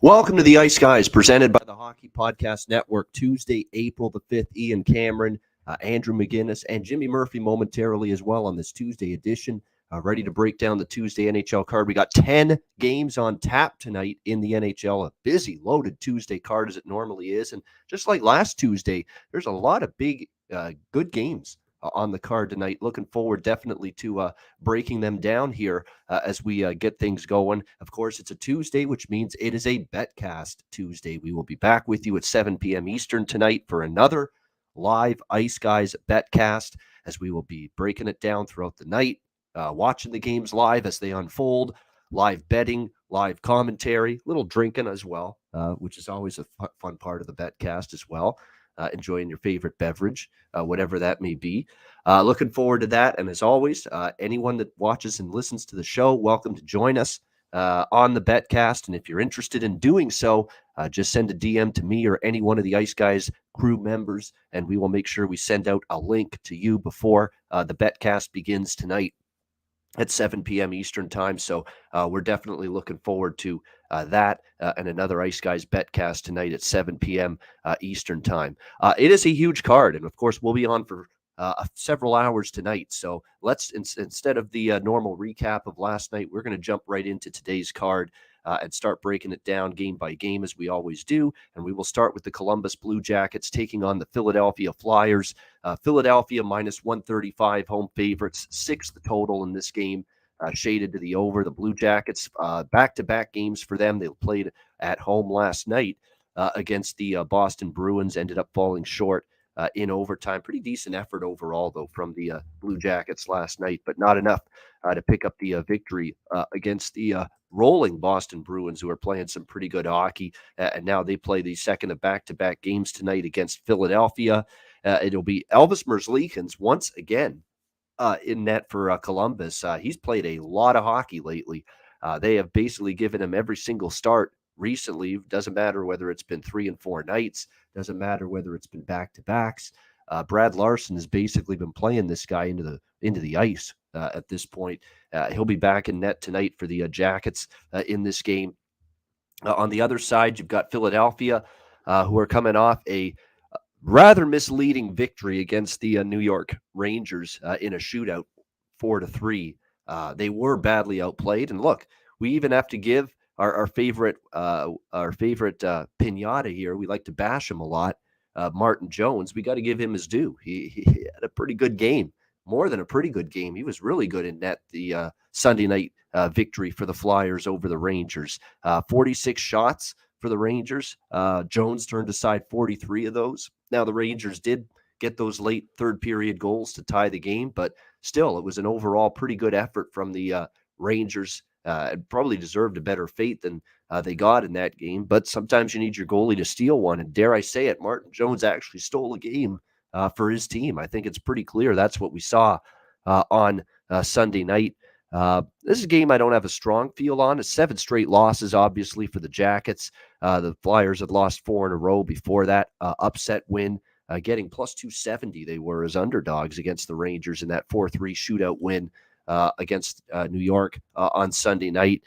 Welcome to the Ice Guys, presented by the Hockey Podcast Network. Tuesday, April the 5th, Ian Cameron, Andrew McInnis, and Jimmy Murphy momentarily as well on this Tuesday edition. Ready to break down the Tuesday NHL card. We got 10 games on tap tonight in the NHL. A busy, loaded Tuesday card as it normally is. And just like last Tuesday, there's a lot of big, good games on the card tonight. Looking forward definitely to breaking them down here as we get things going. Of course, it's a Tuesday, which means it is a BetCast Tuesday. We will be back with you at 7 p.m. Eastern tonight for another live Ice Guys BetCast, as we will be breaking it down throughout the night, watching the games live as they unfold, live betting, live commentary, little drinking as well, which is always a fun part of the BetCast as well. Enjoying your favorite beverage, whatever that may be. Looking forward to that. And as always, anyone that watches and listens to the show, welcome to join us on the BetCast. And if you're interested in doing so, just send a DM to me or any one of the Ice Guys crew members, and we will make sure we send out a link to you before the BetCast begins tonight at 7 p.m. Eastern time. So we're definitely looking forward to that and another Ice Guys BetCast tonight at 7 p.m. Eastern time. It is a huge card, and of course, we'll be on for several hours tonight. So let's, instead of the normal recap of last night, we're going to jump right into today's card and start breaking it down game by game as we always do. And we will start with the Columbus Blue Jackets taking on the Philadelphia Flyers. Philadelphia minus 135 home favorites, 6 the total in this game, shaded to the over. The Blue Jackets, back-to-back games for them. They played at home last night against the Boston Bruins, ended up falling short in overtime. Pretty decent effort overall, though, from the Blue Jackets last night, but not enough to pick up the victory against the rolling Boston Bruins, who are playing some pretty good hockey. And now they play the second of back-to-back games tonight against Philadelphia. It'll be Elvis Merzlikins once again in net for Columbus. He's played a lot of hockey lately. They have basically given him every single start recently. Doesn't matter whether it's been 3 and 4 nights. Doesn't matter whether it's been back-to-backs. Brad Larson has basically been playing this guy into the ice at this point. He'll be back in net tonight for the Jackets in this game. On the other side, you've got Philadelphia, who are coming off a rather misleading victory against the New York Rangers in a shootout, 4-3. They were badly outplayed, and look, we even have to give our favorite pinata here. We like to bash him a lot. Martin Jones, we got to give him his due. He had a pretty good game, more than a pretty good game. He was really good in net the Sunday night victory for the Flyers over the Rangers. 46 shots for the Rangers. Jones turned aside 43 of those. Now, the Rangers did get those late third period goals to tie the game, but still, it was an overall pretty good effort from the Rangers. And probably deserved a better fate than they got in that game. But sometimes you need your goalie to steal one. And dare I say it, Martin Jones actually stole a game for his team. I think it's pretty clear that's what we saw on Sunday night. This is a game I don't have a strong feel on. It's 7 straight losses, obviously, for the Jackets. The Flyers had lost 4 in a row before that. Upset win, getting plus 270 they were as underdogs against the Rangers in that 4-3 shootout win against New York on Sunday night.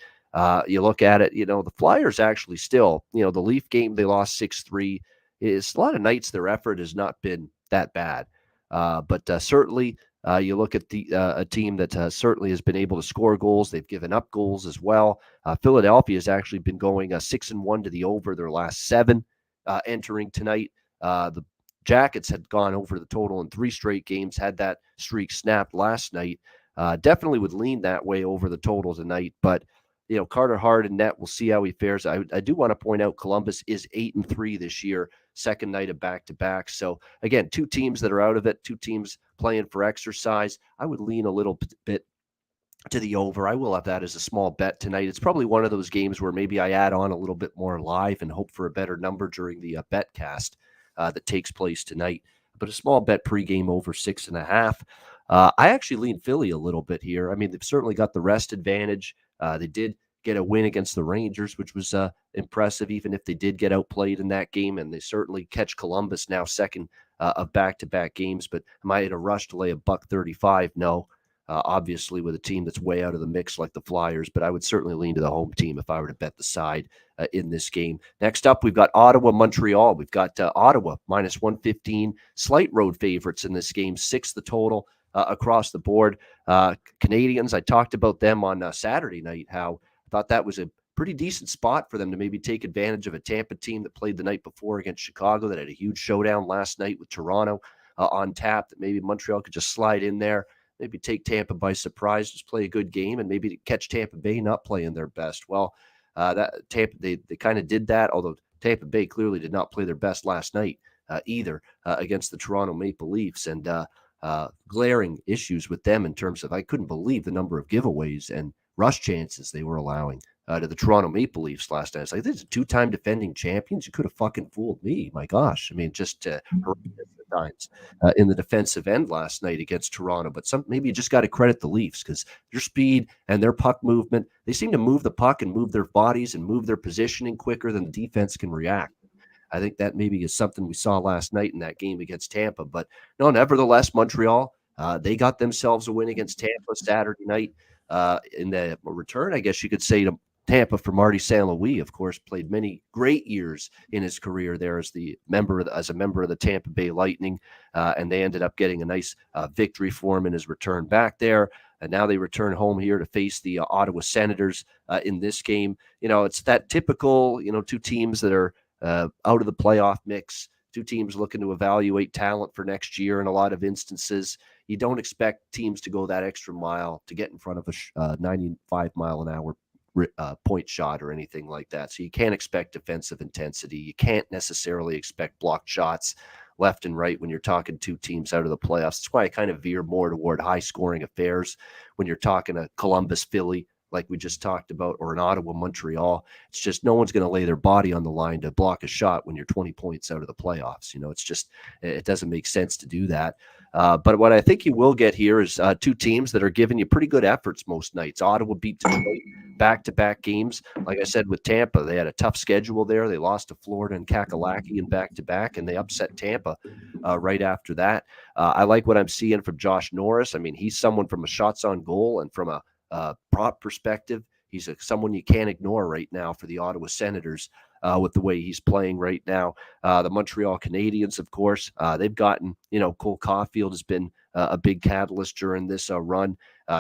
You look at it, the Flyers actually still, the Leaf game, they lost 6-3. It's a lot of nights their effort has not been that bad. But certainly you look at a team that certainly has been able to score goals. They've given up goals as well. Philadelphia has actually been going 6-1 to the over their last 7 entering tonight. The Jackets had gone over the total in 3 straight games, had that streak snapped last night. Definitely would lean that way over the total tonight, but Carter Hart and net, we'll see how he fares. I do want to point out Columbus is 8-3 this year, second night of back-to-back. So again, 2 teams that are out of it, 2 teams playing for exercise. I would lean a little bit to the over. I will have that as a small bet tonight. It's probably one of those games where maybe I add on a little bit more live and hope for a better number during the bet cast that takes place tonight. But a small bet pregame over 6.5. I actually lean Philly a little bit here. I mean, they've certainly got the rest advantage. They did get a win against the Rangers, which was impressive, even if they did get outplayed in that game. And they certainly catch Columbus now second of back-to-back games. But am I in a rush to lay $135? No. obviously with a team that's way out of the mix like the Flyers, but I would certainly lean to the home team if I were to bet the side in this game. Next up, we've got Ottawa, Montreal. We've got Ottawa minus 115, slight road favorites in this game, 6 the total across the board. Canadiens, I talked about them on Saturday night, how I thought that was a pretty decent spot for them to maybe take advantage of a Tampa team that played the night before against Chicago, that had a huge showdown last night with Toronto on tap, that maybe Montreal could just slide in there, maybe take Tampa by surprise, just play a good game, and maybe catch Tampa Bay not playing their best. Well, that Tampa, they kind of did that, although Tampa Bay clearly did not play their best last night either against the Toronto Maple Leafs, and glaring issues with them in terms of, I couldn't believe the number of giveaways and rush chances they were allowing to the Toronto Maple Leafs last night. It's like, this is 2-time defending champions. You could have fucking fooled me. My gosh. I mean, just horrendous at times in the defensive end last night against Toronto. But maybe you just got to credit the Leafs, because their speed and their puck movement, they seem to move the puck and move their bodies and move their positioning quicker than the defense can react. I think that maybe is something we saw last night in that game against Tampa. But no, nevertheless, Montreal, they got themselves a win against Tampa Saturday night in the return, I guess you could say, to Tampa for Marty St. Louis. Of course, played many great years in his career there as a member of the Tampa Bay Lightning, and they ended up getting a nice victory for him in his return back there. And now they return home here to face the Ottawa Senators in this game. It's that typical, two teams that are out of the playoff mix, two teams looking to evaluate talent for next year. In a lot of instances, you don't expect teams to go that extra mile to get in front of a 95-mile-an-hour point shot or anything like that. So you can't expect defensive intensity. You can't necessarily expect blocked shots left and right when you're talking two teams out of the playoffs. That's why I kind of veer more toward high-scoring affairs when you're talking a Columbus, Philly, like we just talked about, or an Ottawa, Montreal. It's just no one's going to lay their body on the line to block a shot when you're 20 points out of the playoffs. It's just, it doesn't make sense to do that. But what I think you will get here is two teams that are giving you pretty good efforts most nights. Ottawa beat Detroit back-to-back games. Like I said, with Tampa, they had a tough schedule there. They lost to Florida and Kakalaki in back-to-back, and they upset Tampa right after that. I like what I'm seeing from Josh Norris. I mean, he's someone from a shots on goal and from a prop perspective, he's someone you can't ignore right now for the Ottawa Senators with the way he's playing right now. The Montreal Canadiens, of course, they've gotten, Cole Caulfield has been a big catalyst during this run.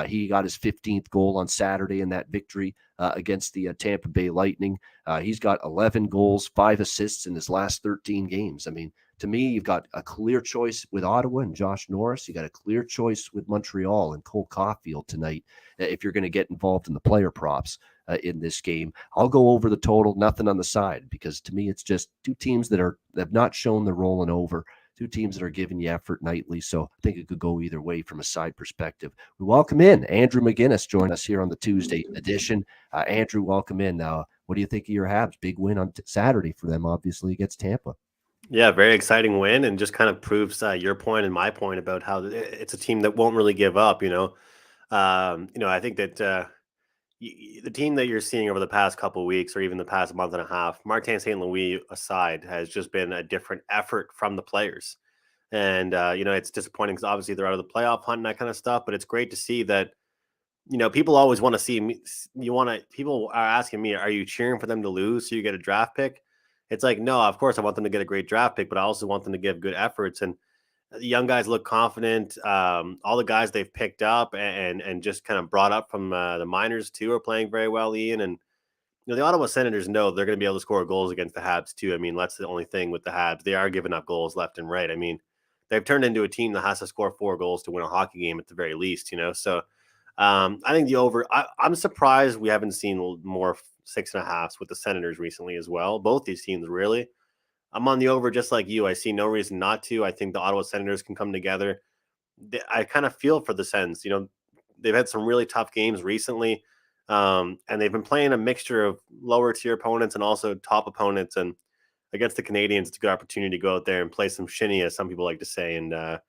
He got his 15th goal on Saturday in that victory against the Tampa Bay Lightning. He's got 11 goals, 5 assists in his last 13 games. I mean, to me, you've got a clear choice with Ottawa and Josh Norris. You got a clear choice with Montreal and Cole Caulfield tonight if you're going to get involved in the player props in this game. I'll go over the total, nothing on the side, because to me, it's just two teams that have not shown the rolling over, two teams that are giving you effort nightly. So I think it could go either way from a side perspective. We welcome in Andrew McInnis, join us here on the Tuesday edition. Andrew, welcome in. What do you think of your Habs? Big win on Saturday for them, obviously, against Tampa. Yeah, very exciting win, and just kind of proves your point and my point about how it's a team that won't really give up. I think that the team that you're seeing over the past couple of weeks, or even the past month and a half, Martin St. Louis aside, has just been a different effort from the players. And it's disappointing because obviously they're out of the playoff hunt and that kind of stuff. But it's great to see that. People always want to see me. People are asking me, "Are you cheering for them to lose so you get a draft pick?" It's like, no, of course I want them to get a great draft pick, but I also want them to give good efforts. And the young guys look confident. All the guys they've picked up and just kind of brought up from the minors too are playing very well, Ian. And the Ottawa Senators know they're going to be able to score goals against the Habs too. I mean, that's the only thing with the Habs. They are giving up goals left and right. I mean, they've turned into a team that has to score 4 goals to win a hockey game at the very least, So I think the over. I'm surprised we haven't seen more 6.5s with the Senators recently as well. Both these teams, really. I'm on the over just like you. I see no reason not to. I think the Ottawa Senators can come together. I kind of feel for the Sens. They've had some really tough games recently, and they've been playing a mixture of lower tier opponents and also top opponents. And against the Canadiens, it's a good opportunity to go out there and play some shinny, as some people like to say. And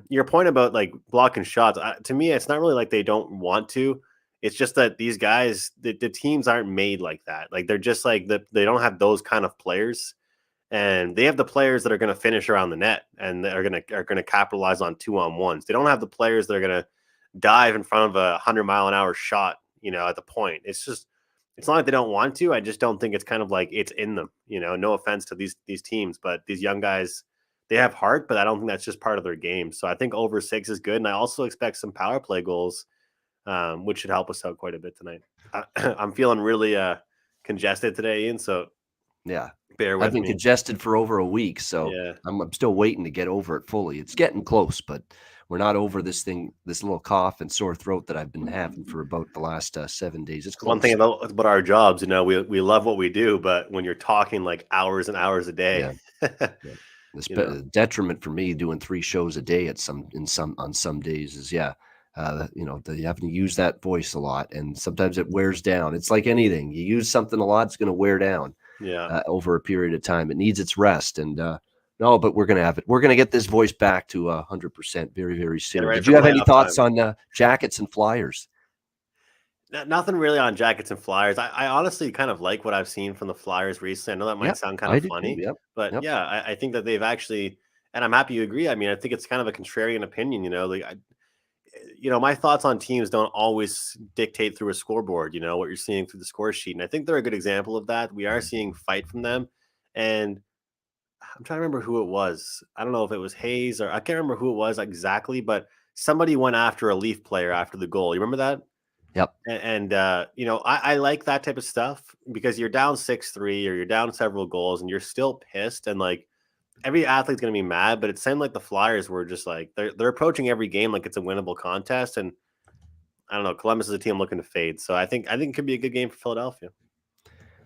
your point about like blocking shots, to me, it's not really like they don't want to. It's just that these guys, the teams aren't made like that. Like they're just like they don't have those kind of players, and they have the players that are going to finish around the net and that are going to capitalize on 2-on-1s. They don't have the players that are going to dive in front of a 100-mile-an-hour shot, at the point. It's not like they don't want to. I just don't think it's kind of like it's in them, no offense to these teams, but these young guys, they have heart, but I don't think that's just part of their game. So I think over 6 is good. And I also expect some power play goals, which should help us out quite a bit tonight. I'm feeling really congested today, Ian. So Yeah. bear with I've been me. congested for over a week, so Yeah. I'm still waiting to get over it fully. It's getting close, but we're not over this little cough and sore throat that I've been having for about the last 7 days. It's close. One thing about our jobs, we love what we do, but when you're talking like hours and hours a day, yeah. The detriment for me doing 3 shows a day on some days is you have to use that voice a lot, and sometimes it wears down. It's like anything. You use something a lot, it's going to wear down. Over a period of time. It needs its rest. And no, but we're going to have it. We're going to get this voice back to 100% very, very soon. Did you have any thoughts on Jackets and Flyers? Nothing really on Jackets and Flyers. I honestly kind of like what I've seen from the Flyers recently. I know that might sound kind of funny, but I think that they've actually, and I'm happy you agree. I mean, I think it's kind of a contrarian opinion, my thoughts on teams don't always dictate through a scoreboard, what you're seeing through the score sheet. And I think they're a good example of that. We are seeing fight from them. And I'm trying to remember who it was. I don't know if it was Hayes or I can't remember who it was exactly, but somebody went after a Leaf player after the goal. You remember that? Yep. And I like that type of stuff because you're down 6-3 or you're down several goals and you're still pissed. And like, every athlete's going to be mad, but it seemed like the Flyers were just like they're approaching every game like it's a winnable contest. And I don't know, Columbus is a team looking to fade, so I think it could be a good game for Philadelphia.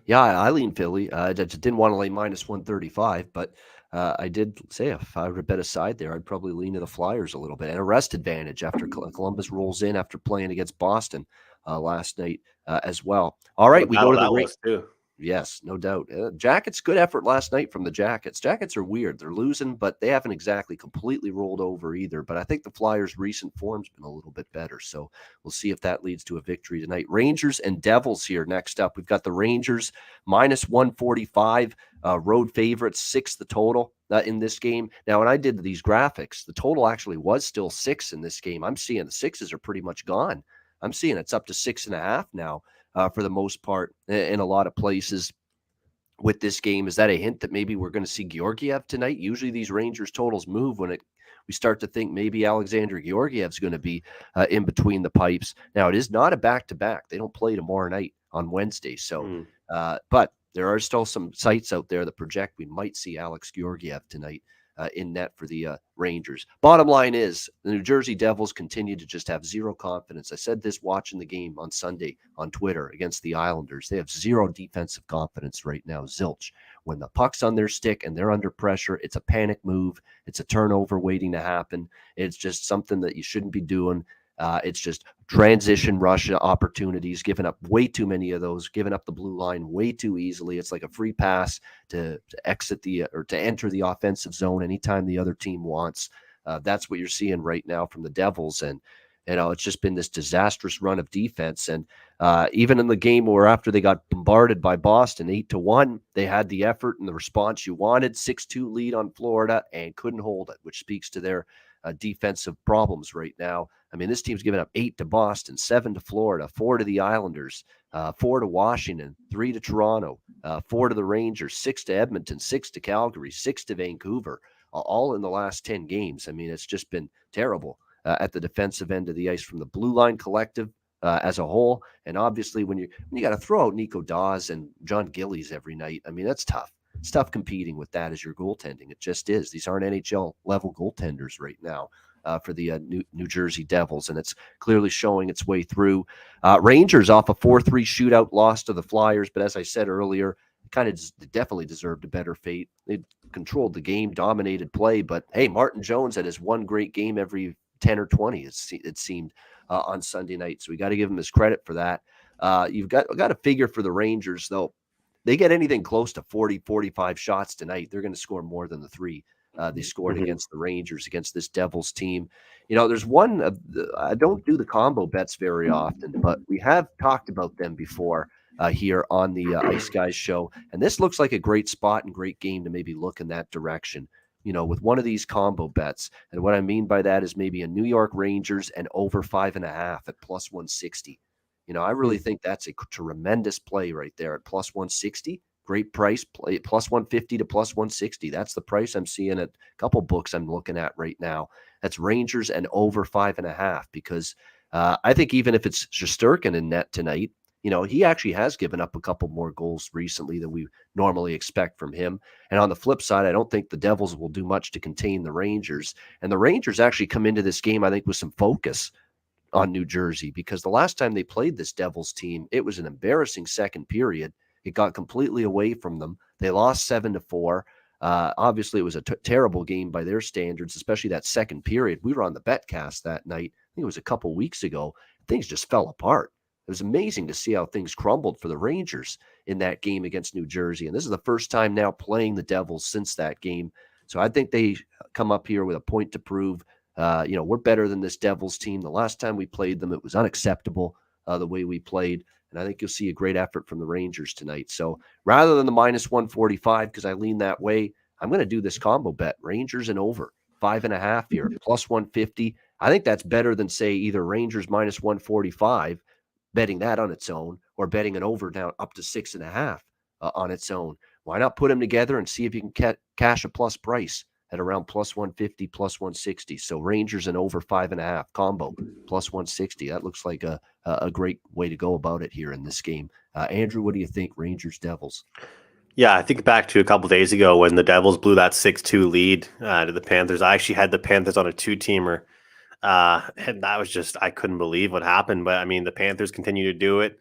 Yeah, I lean Philly. I just didn't want to lay minus 135, but I did say if I were to bet a side there, I'd probably lean to the Flyers a little bit, and a rest advantage after Columbus rolls in after playing against Boston last night as well. All right, we go to the race too. Yes, no doubt. Jackets, good effort last night from the Jackets. Jackets are weird. They're losing, but they haven't exactly completely rolled over either. But I think the Flyers' recent form's been a little bit better. So we'll see if that leads to a victory tonight. Rangers and Devils here next up. We've got the Rangers minus 145, road favorites, 6 the total in this game. Now, when I did these graphics, the total actually was still 6 in this game. I'm seeing the 6s are pretty much gone. I'm seeing it's up to 6.5 now. For the most part, in a lot of places with this game. Is that a hint that maybe we're going to see Georgiev tonight? Usually these Rangers totals move when we start to think maybe Alexander Georgiev's going to be in between the pipes. Now, it is not a back-to-back. They don't play tomorrow night on Wednesday. So, but there are still some sites out there that project we might see Alex Georgiev tonight in net for the Rangers. Bottom line is the New Jersey Devils continue to just have zero confidence. I said this watching the game on Sunday on Twitter against the Islanders. They have zero defensive confidence right now. Zilch. When the puck's on their stick and they're under pressure, it's a panic move. It's a turnover waiting to happen. It's just something that you shouldn't be doing. It's just transition rush opportunities, giving up way too many of those, giving up the blue line way too easily. It's like a free pass to exit or to enter the offensive zone anytime the other team wants. That's what you're seeing right now from the Devils. And, it's just been this disastrous run of defense. And even in the game where after they got bombarded by Boston 8-1, they had the effort and the response you wanted. 6-2 lead on Florida and couldn't hold it, which speaks to their defensive problems right now. I mean, this team's given up 8 to Boston, 7 to Florida, 4 to the Islanders, 4 to Washington, 3 to Toronto, 4 to the Rangers, 6 to Edmonton, 6 to Calgary, 6 to Vancouver, all in the last 10 games. I mean, it's just been terrible at the defensive end of the ice from the blue line collective as a whole. And obviously when you got to throw out Nico Dawes and John Gillies every night, I mean, that's tough. It's tough competing with that as your goaltending. It just is. These aren't NHL level goaltenders right now for the New Jersey Devils, and it's clearly showing its way through. Rangers off a 4-3 shootout loss to the Flyers, but as I said earlier, kind of definitely deserved a better fate. They controlled the game, dominated play, but hey, Martin Jones had his one great game every 10 or 20, it seemed, on Sunday night, so we got to give him his credit for that. You've got to figure for the Rangers, though, they get anything close to 40, 45 shots tonight, they're going to score more than the 3 they scored against the Rangers, against this Devils team. There's one, I don't do the combo bets very often, but we have talked about them before here on the Ice Guys show. And this looks like a great spot and great game to maybe look in that direction. with one of these combo bets. And what I mean by that is maybe a New York Rangers and over 5.5 at plus 160. I really think that's a tremendous play right there at plus 160. Great price, play plus 150 to plus 160. That's the price I'm seeing at a couple books I'm looking at right now. That's Rangers and over 5.5, because I think even if it's Shesterkin in net tonight, he actually has given up a couple more goals recently than we normally expect from him. And on the flip side, I don't think the Devils will do much to contain the Rangers. And the Rangers actually come into this game, I think, with some focus on New Jersey, because the last time they played this Devils team, it was an embarrassing second period. It got completely away from them. They lost 7-4. Obviously, it was a terrible game by their standards, especially that second period. We were on the betcast that night. I think it was a couple weeks ago. Things just fell apart. It was amazing to see how things crumbled for the Rangers in that game against New Jersey. And this is the first time now playing the Devils since that game. So I think they come up here with a point to prove. We're better than this Devils team. The last time we played them, it was unacceptable the way we played. And I think you'll see a great effort from the Rangers tonight. So rather than the minus 145, because I lean that way, I'm going to do this combo bet, Rangers and over 5.5 here, plus 150. I think that's better than, say, either Rangers minus 145, betting that on its own, or betting an over down up to 6.5 on its own. Why not put them together and see if you can cash a plus price at around plus 150, plus 160. So Rangers and over 5.5 combo plus 160. That looks like a great way to go about it here in this game. Andrew, what do you think? Rangers Devils? Yeah, I think back to a couple days ago when the Devils blew that 6-2 lead to the Panthers. I actually had the Panthers on a 2-teamer. And that was just, I couldn't believe what happened. But I mean, the Panthers continue to do it.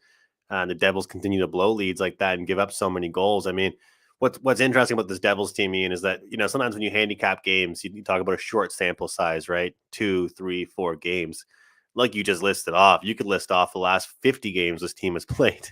The Devils continue to blow leads like that and give up so many goals. I mean, what's interesting about this Devils team, Ian, is that, sometimes when you handicap games, you talk about a short sample size, right? 2, 3, 4 games. Like you just listed off, you could list off the last 50 games this team has played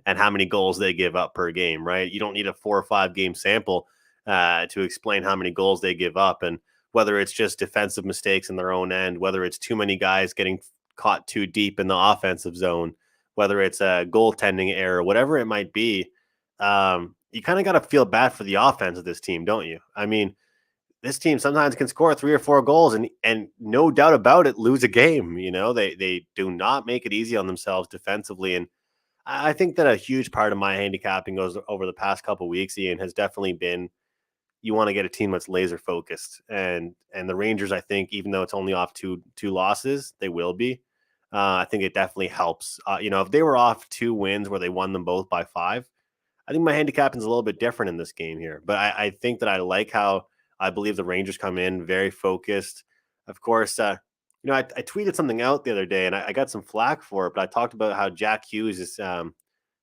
and how many goals they give up per game, right? You don't need a 4 or 5 game sample to explain how many goals they give up. And whether it's just defensive mistakes in their own end, whether it's too many guys getting caught too deep in the offensive zone, whether it's a goaltending error, whatever it might be, you kind of got to feel bad for the offense of this team, don't you? I mean, this team sometimes can score 3 or 4 goals and no doubt about it, lose a game. They do not make it easy on themselves defensively. And I think that a huge part of my handicapping goes over the past couple of weeks, Ian, has definitely been, you want to get a team that's laser focused, and the Rangers, I think, even though it's only off two losses, they will be. I think it definitely helps. If they were off 2 wins where they won them both by 5, I think my handicapping is a little bit different in this game here. But I think that I like how I believe the Rangers come in very focused. Of course, I tweeted something out the other day, and I got some flack for it. But I talked about how Jack Hughes is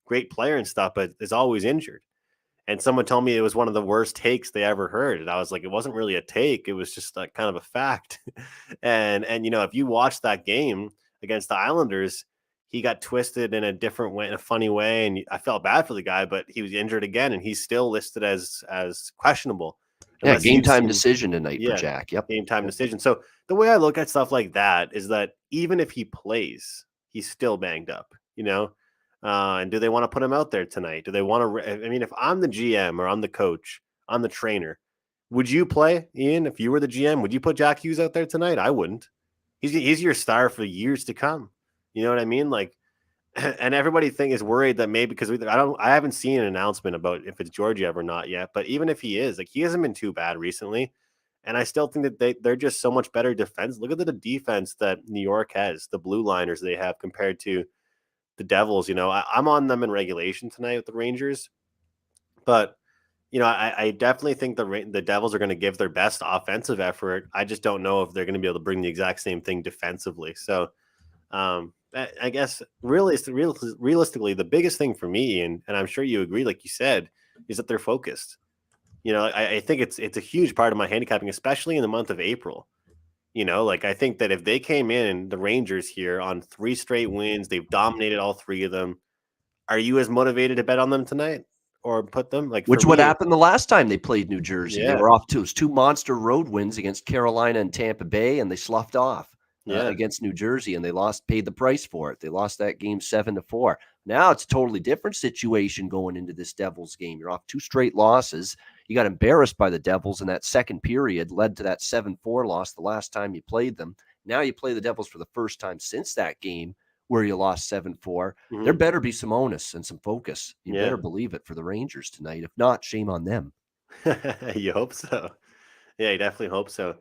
great player and stuff, but is always injured. And someone told me it was one of the worst takes they ever heard. And I was like, it wasn't really a take. It was just like kind of a fact. and if you watch that game against the Islanders, he got twisted in a different way, in a funny way. And I felt bad for the guy, but he was injured again. And he's still listed as questionable. Yeah, game time decision tonight for Jack. Yep. Game time decision. So the way I look at stuff like that is that even if he plays, he's still banged up, and do they want to put him out there tonight? Do they want to? I mean, if I'm the GM or I'm the coach, I'm the trainer, would you play, Ian? If you were the GM, would you put Jack Hughes out there tonight? I wouldn't. He's your star for years to come. You know what I mean? Like, and everybody is worried that maybe because I haven't seen an announcement about if it's Georgiev or not yet. But even if he is, like, he hasn't been too bad recently, and I still think that they're just so much better defense. Look at the defense that New York has, the blue liners they have compared to the Devils. I'm on them in regulation tonight with the Rangers, but I definitely think the Devils are going to give their best offensive effort. I just don't know if they're going to be able to bring the exact same thing defensively. So I guess realistically, the biggest thing for me, and I'm sure you agree, like you said, is that they're focused. I think it's a huge part of my handicapping, especially in the month of April. I think that if they came in, the Rangers here, on 3 straight wins, they've dominated all 3 of them. Are you as motivated to bet on them tonight or put them? Which what happened the last time they played New Jersey? Yeah. They were off to 2 monster road wins against Carolina and Tampa Bay, and they sloughed off against New Jersey, and they paid the price for it. They lost that game 7-4. Now it's a totally different situation going into this Devils game. You're off 2 straight losses. You got embarrassed by the Devils in that second period, led to that 7-4 loss the last time you played them. Now you play the Devils for the first time since that game where you lost 7-4. There better be some onus and some focus. You better believe it for the Rangers tonight. If not, shame on them. You hope so. Yeah, you definitely hope so.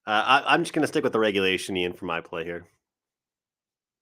I'm just going to stick with the regulation, Ian, for my play here.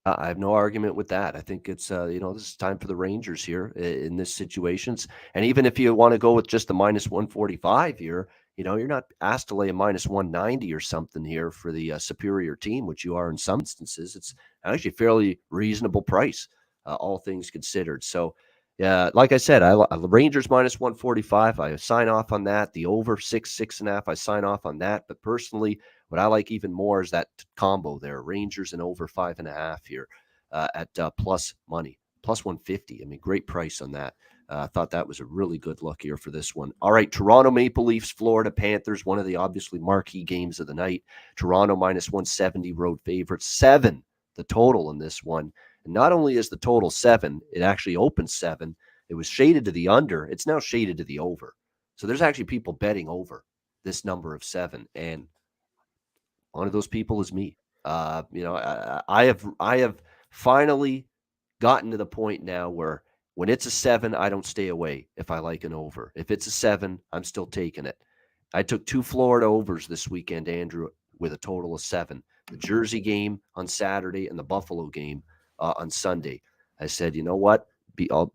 I have no argument with that. I think it's, this is time for the Rangers here in this situations. And even if you want to go with just the minus 145 here, you're not asked to lay a minus 190 or something here for the superior team, which you are in some instances. It's actually a fairly reasonable price, all things considered. So, like I said, the Rangers minus 145. I sign off on that. The over 6.5. I sign off on that. But personally, what I like even more is that combo there, Rangers and over 5.5 here at plus money, plus 150. I mean, great price on that. I thought that was a really good look here for this one. All right, Toronto Maple Leafs, Florida Panthers, one of the obviously marquee games of the night. Toronto minus 170, road favorites, 7, the total in this one. And not only is the total 7, it actually opens 7. It was shaded to the under. It's now shaded to the over. So there's actually people betting over this number of 7. And one of those people is me. I have finally gotten to the point now where when it's a 7, I don't stay away if I like an over. If it's a 7, I'm still taking it. I took 2 Florida overs this weekend, Andrew, with a total of 7. The Jersey game on Saturday and the Buffalo game on Sunday. I said, you know what? To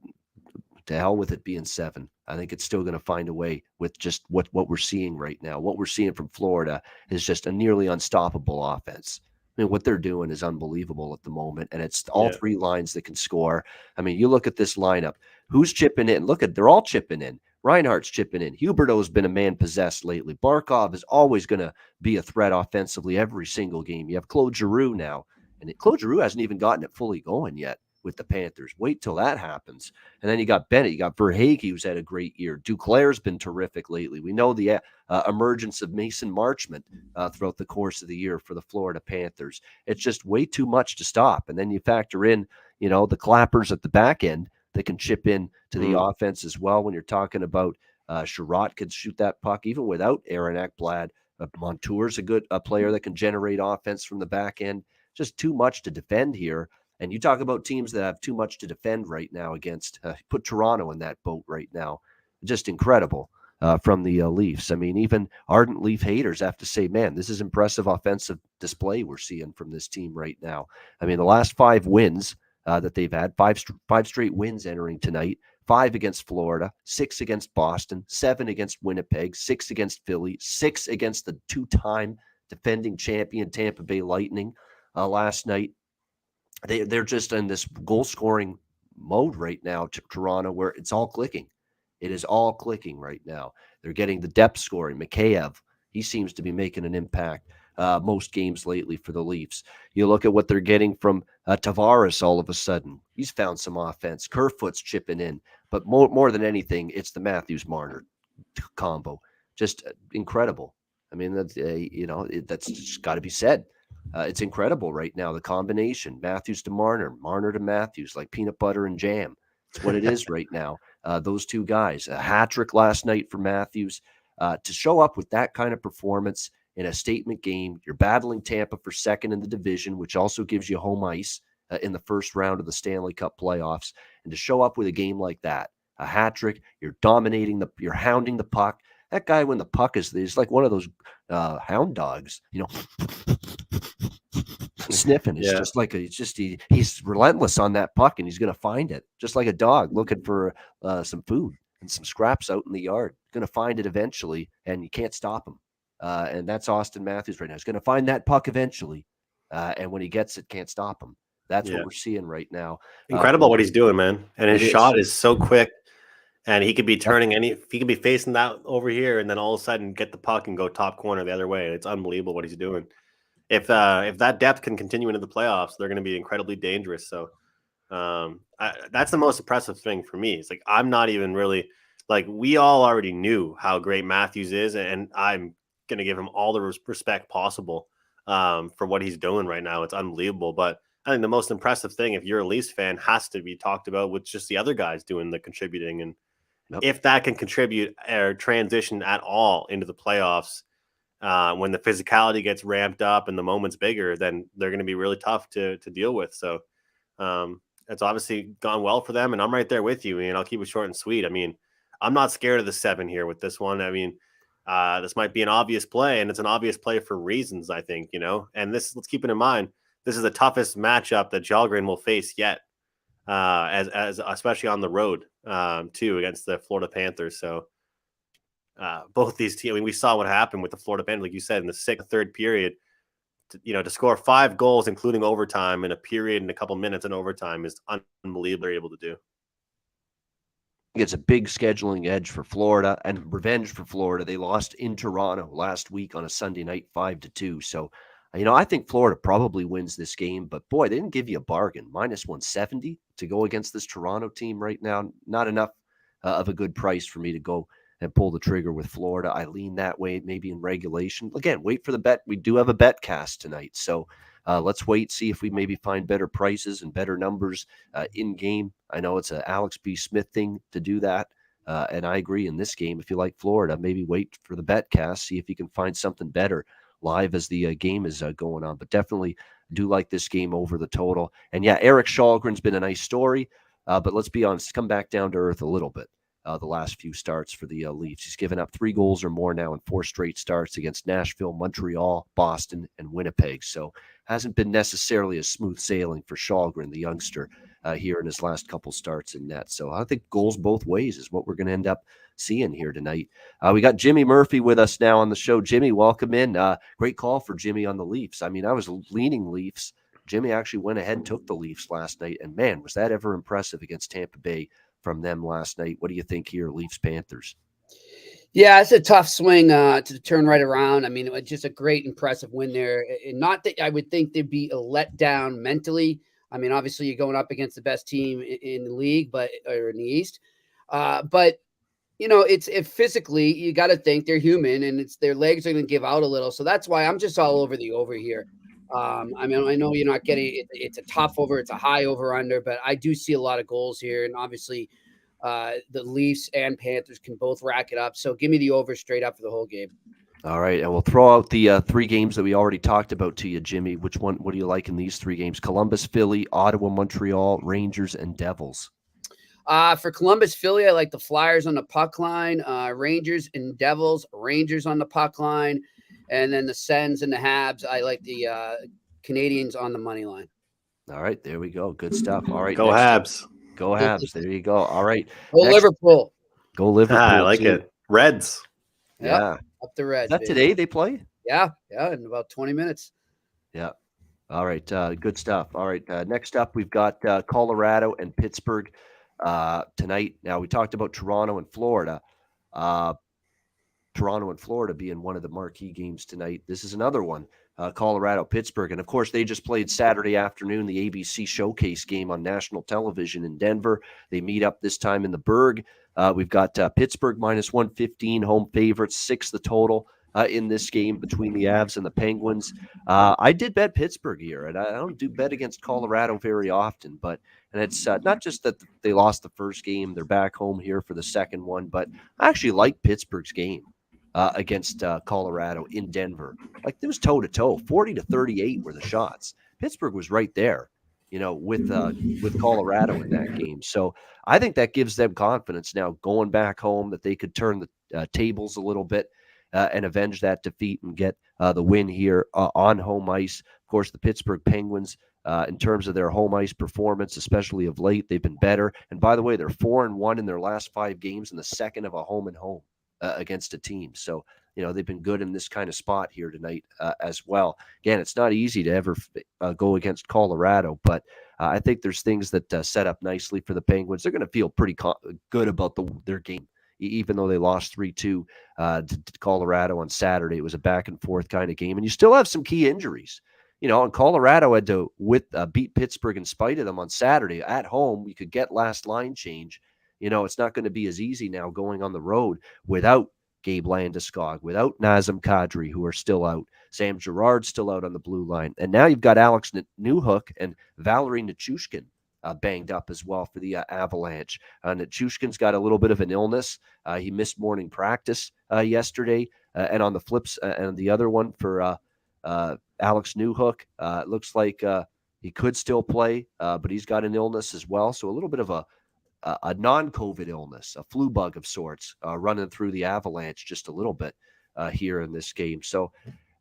hell with it being 7. I think it's still going to find a way with just what we're seeing right now. What we're seeing from Florida is just a nearly unstoppable offense. I mean, what they're doing is unbelievable at the moment, and it's all 3 lines that can score. I mean, you look at this lineup. Who's chipping in? They're all chipping in. Reinhardt's chipping in. Huberdeau's been a man possessed lately. Barkov is always going to be a threat offensively every single game. You have Claude Giroux now, and Claude Giroux hasn't even gotten it fully going yet with the Panthers. Wait till that happens. And then you got Bennett. You got Verhaeghe, who's had a great year. Duclair's been terrific lately. We know the emergence of Mason Marchment throughout the course of the year for the Florida Panthers. It's just way too much to stop. And then you factor in, the clappers at the back end that can chip in to the offense as well. When you're talking about Sherratt could shoot that puck even without Aaron Ekblad. Montour's a good player that can generate offense from the back end. Just too much to defend here. And you talk about teams that have too much to defend right now against, put Toronto in that boat right now. Just incredible from the Leafs. I mean, even ardent Leaf haters have to say, man, this is impressive offensive display we're seeing from this team right now. I mean, the last 5 wins that they've had, 5 straight wins entering tonight, 5 against Florida, 6 against Boston, 7 against Winnipeg, 6 against Philly, 6 against the 2-time defending champion Tampa Bay Lightning last night. They're just in this goal-scoring mode right now, Toronto, where it's all clicking. It is all clicking right now. They're getting the depth scoring. Mikheyev, he seems to be making an impact most games lately for the Leafs. You look at what they're getting from Tavares all of a sudden. He's found some offense. Kerfoot's chipping in. But more than anything, it's the Matthews-Marner combo. Just incredible. I mean, that's just got to be said. It's incredible right now, the combination. Matthews to Marner, Marner to Matthews, like peanut butter and jam. It's what it is right now. Those 2 guys. A hat trick last night for Matthews. To show up with that kind of performance in a statement game, you're battling Tampa for second in the division, which also gives you home ice in the first round of the Stanley Cup playoffs. And to show up with a game like that, a hat trick, you're dominating, you're hounding the puck. That guy, when the puck is, he's like one of those hound dogs, sniffing. It's just like he's relentless on that puck, and he's going to find it, just like a dog looking for some food and some scraps out in the yard. Going to find it eventually, and you can't stop him. And that's Austin Matthews right now. He's going to find that puck eventually, and when he gets it, can't stop him. That's what we're seeing right now. Incredible what he's doing, man. And his shot is so quick. And he could be turning he could be facing that over here and then all of a sudden get the puck and go top corner the other way. It's unbelievable what he's doing. If that depth can continue into the playoffs, they're going to be incredibly dangerous. So that's the most impressive thing for me. It's like, I'm not even really we all already knew how great Matthews is, and I'm going to give him all the respect possible for what he's doing right now. It's unbelievable. But I think the most impressive thing, if you're a Leafs fan, has to be talked about with just the other guys doing the contributing and if that can contribute or transition at all into the playoffs, when the physicality gets ramped up and the moment's bigger, then they're going to be really tough to deal with. So it's obviously gone well for them, and I'm right there with you. And I'll keep it short and sweet. I mean, I'm not scared of the 7 here with this one. I mean, this might be an obvious play, and it's an obvious play for reasons, I think, and let's keep it in mind. This is the toughest matchup that Källgren will face yet, as especially on the road, too, against the Florida Panthers. So both these teams, I mean, we saw what happened with the Florida Panthers, like you said, in the third period. To score 5 goals, including overtime, in a period and a couple minutes in overtime is unbelievable. They're able to do. It's a big scheduling edge for Florida and revenge for Florida. They lost in Toronto last week on a Sunday night 5-2. So, I think Florida probably wins this game, but boy, they didn't give you a bargain. -170 to go against this Toronto team right now. Not enough of a good price for me to go and pull the trigger with Florida. I lean that way, maybe in regulation. Again, wait for the bet. We do have a bet cast tonight. So let's wait, see if we maybe find better prices and better numbers in game. I know it's an Alex B. Smith thing to do that. And I agree in this game, if you like Florida, maybe wait for the bet cast, see if you can find something better live as the game is going on. But definitely do like this game over the total. And yeah, Erik Källgren's been a nice story. But let's be honest, come back down to earth a little bit. The last few starts for the Leafs. He's given up 3 goals or more now in 4 straight starts against Nashville, Montreal, Boston, and Winnipeg. So hasn't been necessarily a smooth sailing for Källgren, the youngster, here in his last couple starts in net. So I think goals both ways is what we're going to end up seeing here tonight. We got Jimmy Murphy with us now on the show. Jimmy, welcome in. Great call for Jimmy on the Leafs. I mean, I was leaning Leafs. Jimmy actually went ahead and took the Leafs last night. And man, was that ever impressive against Tampa Bay from them last night. What do you think here, Leafs Panthers? Yeah, it's a tough swing to turn right around. I mean, it was just a great, impressive win there. And not that I would think there'd be a letdown mentally. I mean, obviously you're going up against the best team in the league, or in the East. But it's physically you got to think they're human, and it's their legs are going to give out a little. So that's why I'm just all over the over here. I mean, I know you're not getting it. It's a tough over. It's a high over under, but I do see a lot of goals here. And obviously the Leafs and Panthers can both rack it up. So give me the over straight up for the whole game. All right. And we'll throw out the 3 games that we already talked about to you, Jimmy. What do you like in these 3 games? Columbus, Philly, Ottawa, Montreal, Rangers, and Devils. For Columbus, Philly, I like the Flyers on the puck line, Rangers and Devils, Rangers on the puck line. And then the Sens and the Habs, I like the Canadiens on the money line. All right, there we go. Good stuff. All right. Go Habs. Go Habs. There you go. All right. Go Liverpool. Go Liverpool. I like it. Reds. Yeah. Yep, up the Reds. Is that today they play? Yeah, in about 20 minutes. Yeah. All right. Good stuff. All right. Next up, we've got Colorado and Pittsburgh tonight. Now, we talked about Toronto and Florida. Toronto and Florida being one of the marquee games tonight. This is another one, Colorado, Pittsburgh. And, of course, they just played Saturday afternoon, the ABC Showcase game on national television in Denver. They meet up this time in the Berg. We've got Pittsburgh -115, home favorites, 6 the total in this game between the Avs and the Penguins. I did bet Pittsburgh here, and I don't do bet against Colorado very often. But it's not just that they lost the first game. They're back home here for the second one. But I actually like Pittsburgh's game against Colorado in Denver. Like, it was toe-to-toe. 40-38 were the shots. Pittsburgh was right there, with Colorado in that game. So I think that gives them confidence now going back home that they could turn the tables a little bit and avenge that defeat and get the win here on home ice. Of course, the Pittsburgh Penguins, in terms of their home ice performance, especially of late, they've been better. And by the way, they're 4-1 in their last 5 games, and the second of a home-and-home against a team. So, they've been good in this kind of spot here tonight as well. Again, it's not easy to ever go against Colorado, but I think there's things that set up nicely for the Penguins. They're going to feel pretty good about their game, even though they lost 3-2 to Colorado on Saturday. It was a back-and-forth kind of game, and you still have some key injuries. And Colorado had to beat Pittsburgh in spite of them on Saturday. At home, you could get last line change. It's not going to be as easy now going on the road without Gabe Landeskog, without Nazem Kadri, who are still out. Sam Girard's still out on the blue line. And now you've got Alex Newhook and Valerie Nichushkin banged up as well for the Avalanche. Nichushkin's got a little bit of an illness. He missed morning practice yesterday. And on the flips, and the other one for Alex Newhook, it looks like he could still play, but he's got an illness as well. So a little bit of a non-COVID illness, a flu bug of sorts, running through the Avalanche just a little bit here in this game. So,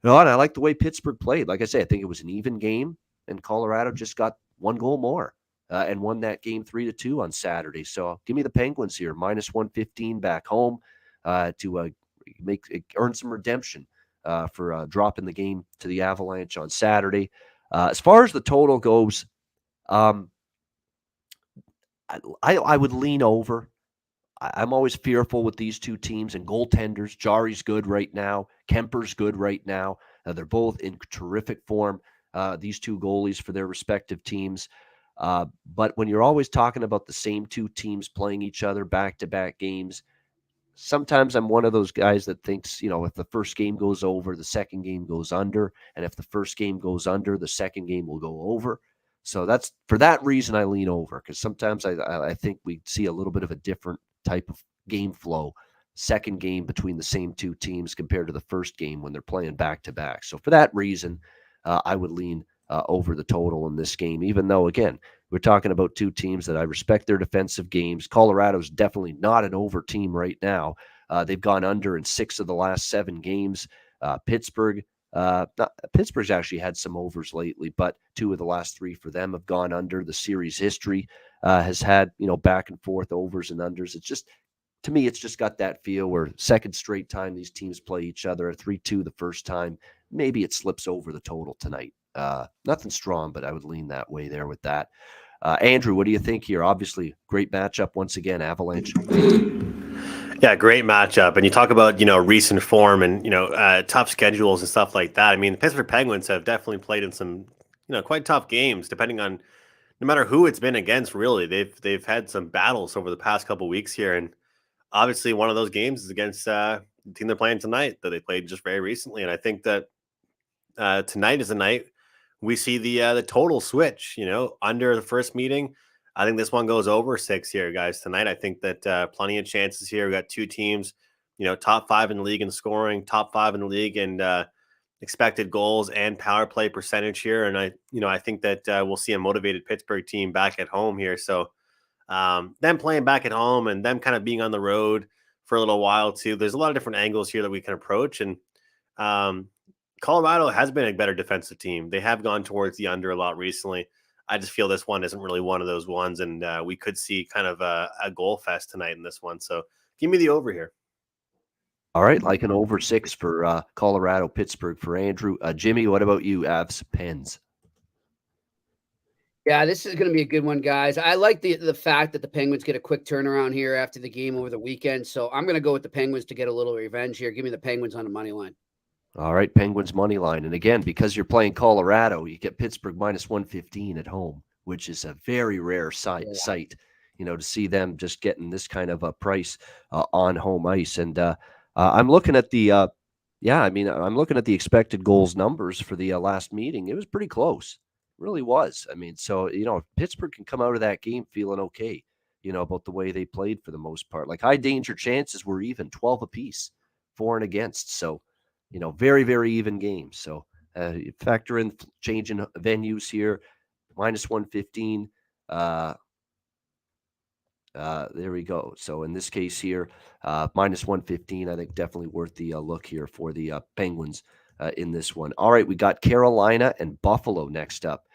and I like the way Pittsburgh played. Like I say, I think it was an even game, and Colorado just got one goal more and won that game 3-2 on Saturday. So give me the Penguins here, -115 back home to earn some redemption for dropping the game to the Avalanche on Saturday. As far as the total goes, I would lean over. I'm always fearful with these two teams and goaltenders. Jari's good right now. Kemper's good right now. They're both in terrific form, these two goalies for their respective teams. But when you're always talking about the same two teams playing each other back-to-back games, sometimes I'm one of those guys that thinks, if the first game goes over, the second game goes under. And if the first game goes under, the second game will go over. So that's for that reason I lean over, because sometimes I think we see a little bit of a different type of game flow, second game between the same two teams compared to the first game when they're playing back-to-back. So for that reason, I would lean over the total in this game, even though, again, we're talking about two teams that I respect their defensive games. Colorado's definitely not an over team right now. They've gone under in 6 of the last 7 games. Pittsburgh's actually had some overs lately, but 2 of the last 3 for them have gone under. The series history has had, back and forth overs and unders. It's just, to me, it's just got that feel where second straight time these teams play each other, a 3-2 the first time. Maybe it slips over the total tonight. Nothing strong, but I would lean that way there with that. Andrew, what do you think here? Obviously, great matchup once again, Avalanche. Yeah, great matchup. And you talk about, recent form and, tough schedules and stuff like that. I mean, the Pittsburgh Penguins have definitely played in some, quite tough games, depending on no matter who it's been against, really. They've had some battles over the past couple of weeks here. And obviously one of those games is against the team they're playing tonight that they played just very recently. And I think that tonight is the night we see the total switch, under the first meeting. I think this one goes over 6 here, guys, tonight. I think that plenty of chances here. We got two teams, top 5 in the league in scoring, top 5 in the league and expected goals and power play percentage here. And I think that we'll see a motivated Pittsburgh team back at home here. So them playing back at home and them kind of being on the road for a little while too. There's a lot of different angles here that we can approach. And Colorado has been a better defensive team. They have gone towards the under a lot recently. I just feel this one isn't really one of those ones, and we could see kind of a goal fest tonight in this one. So give me the over here. All right, like an over 6 for Colorado, Pittsburgh for Andrew. Jimmy, what about you? Avs, Pens. Yeah, this is going to be a good one, guys. I like the fact that the Penguins get a quick turnaround here after the game over the weekend. So I'm going to go with the Penguins to get a little revenge here. Give me the Penguins on the money line. All right, Penguins money line. And again, because you're playing Colorado, you get Pittsburgh -115 at home, which is a very rare sight, to see them just getting this kind of a price on home ice. And I'm looking at the, I'm looking at the expected goals numbers for the last meeting. It was pretty close. It really was. I mean, so, if Pittsburgh can come out of that game feeling okay, about the way they played for the most part. Like high danger chances were even 12 apiece, for and against. So, very, very even games. So factor in changing venues here, -115. There we go. So in this case here, -115, I think definitely worth the look here for the Penguins in this one. All right, we got Carolina and Buffalo next up.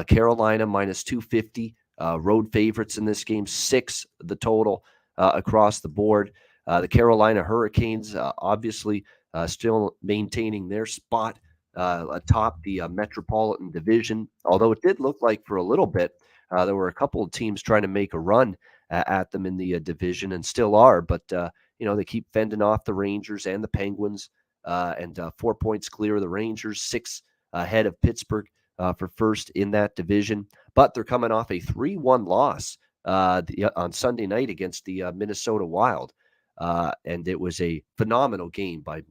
Carolina -250, road favorites in this game, 6 the total across the board. The Carolina Hurricanes, obviously, still maintaining their spot atop the Metropolitan Division, although it did look like for a little bit there were a couple of teams trying to make a run at them in the division and still are, but they keep fending off the Rangers and the Penguins and 4 points clear of the Rangers, 6 ahead of Pittsburgh for first in that division, but they're coming off a 3-1 loss on Sunday night against the Minnesota Wild. And it was a phenomenal game by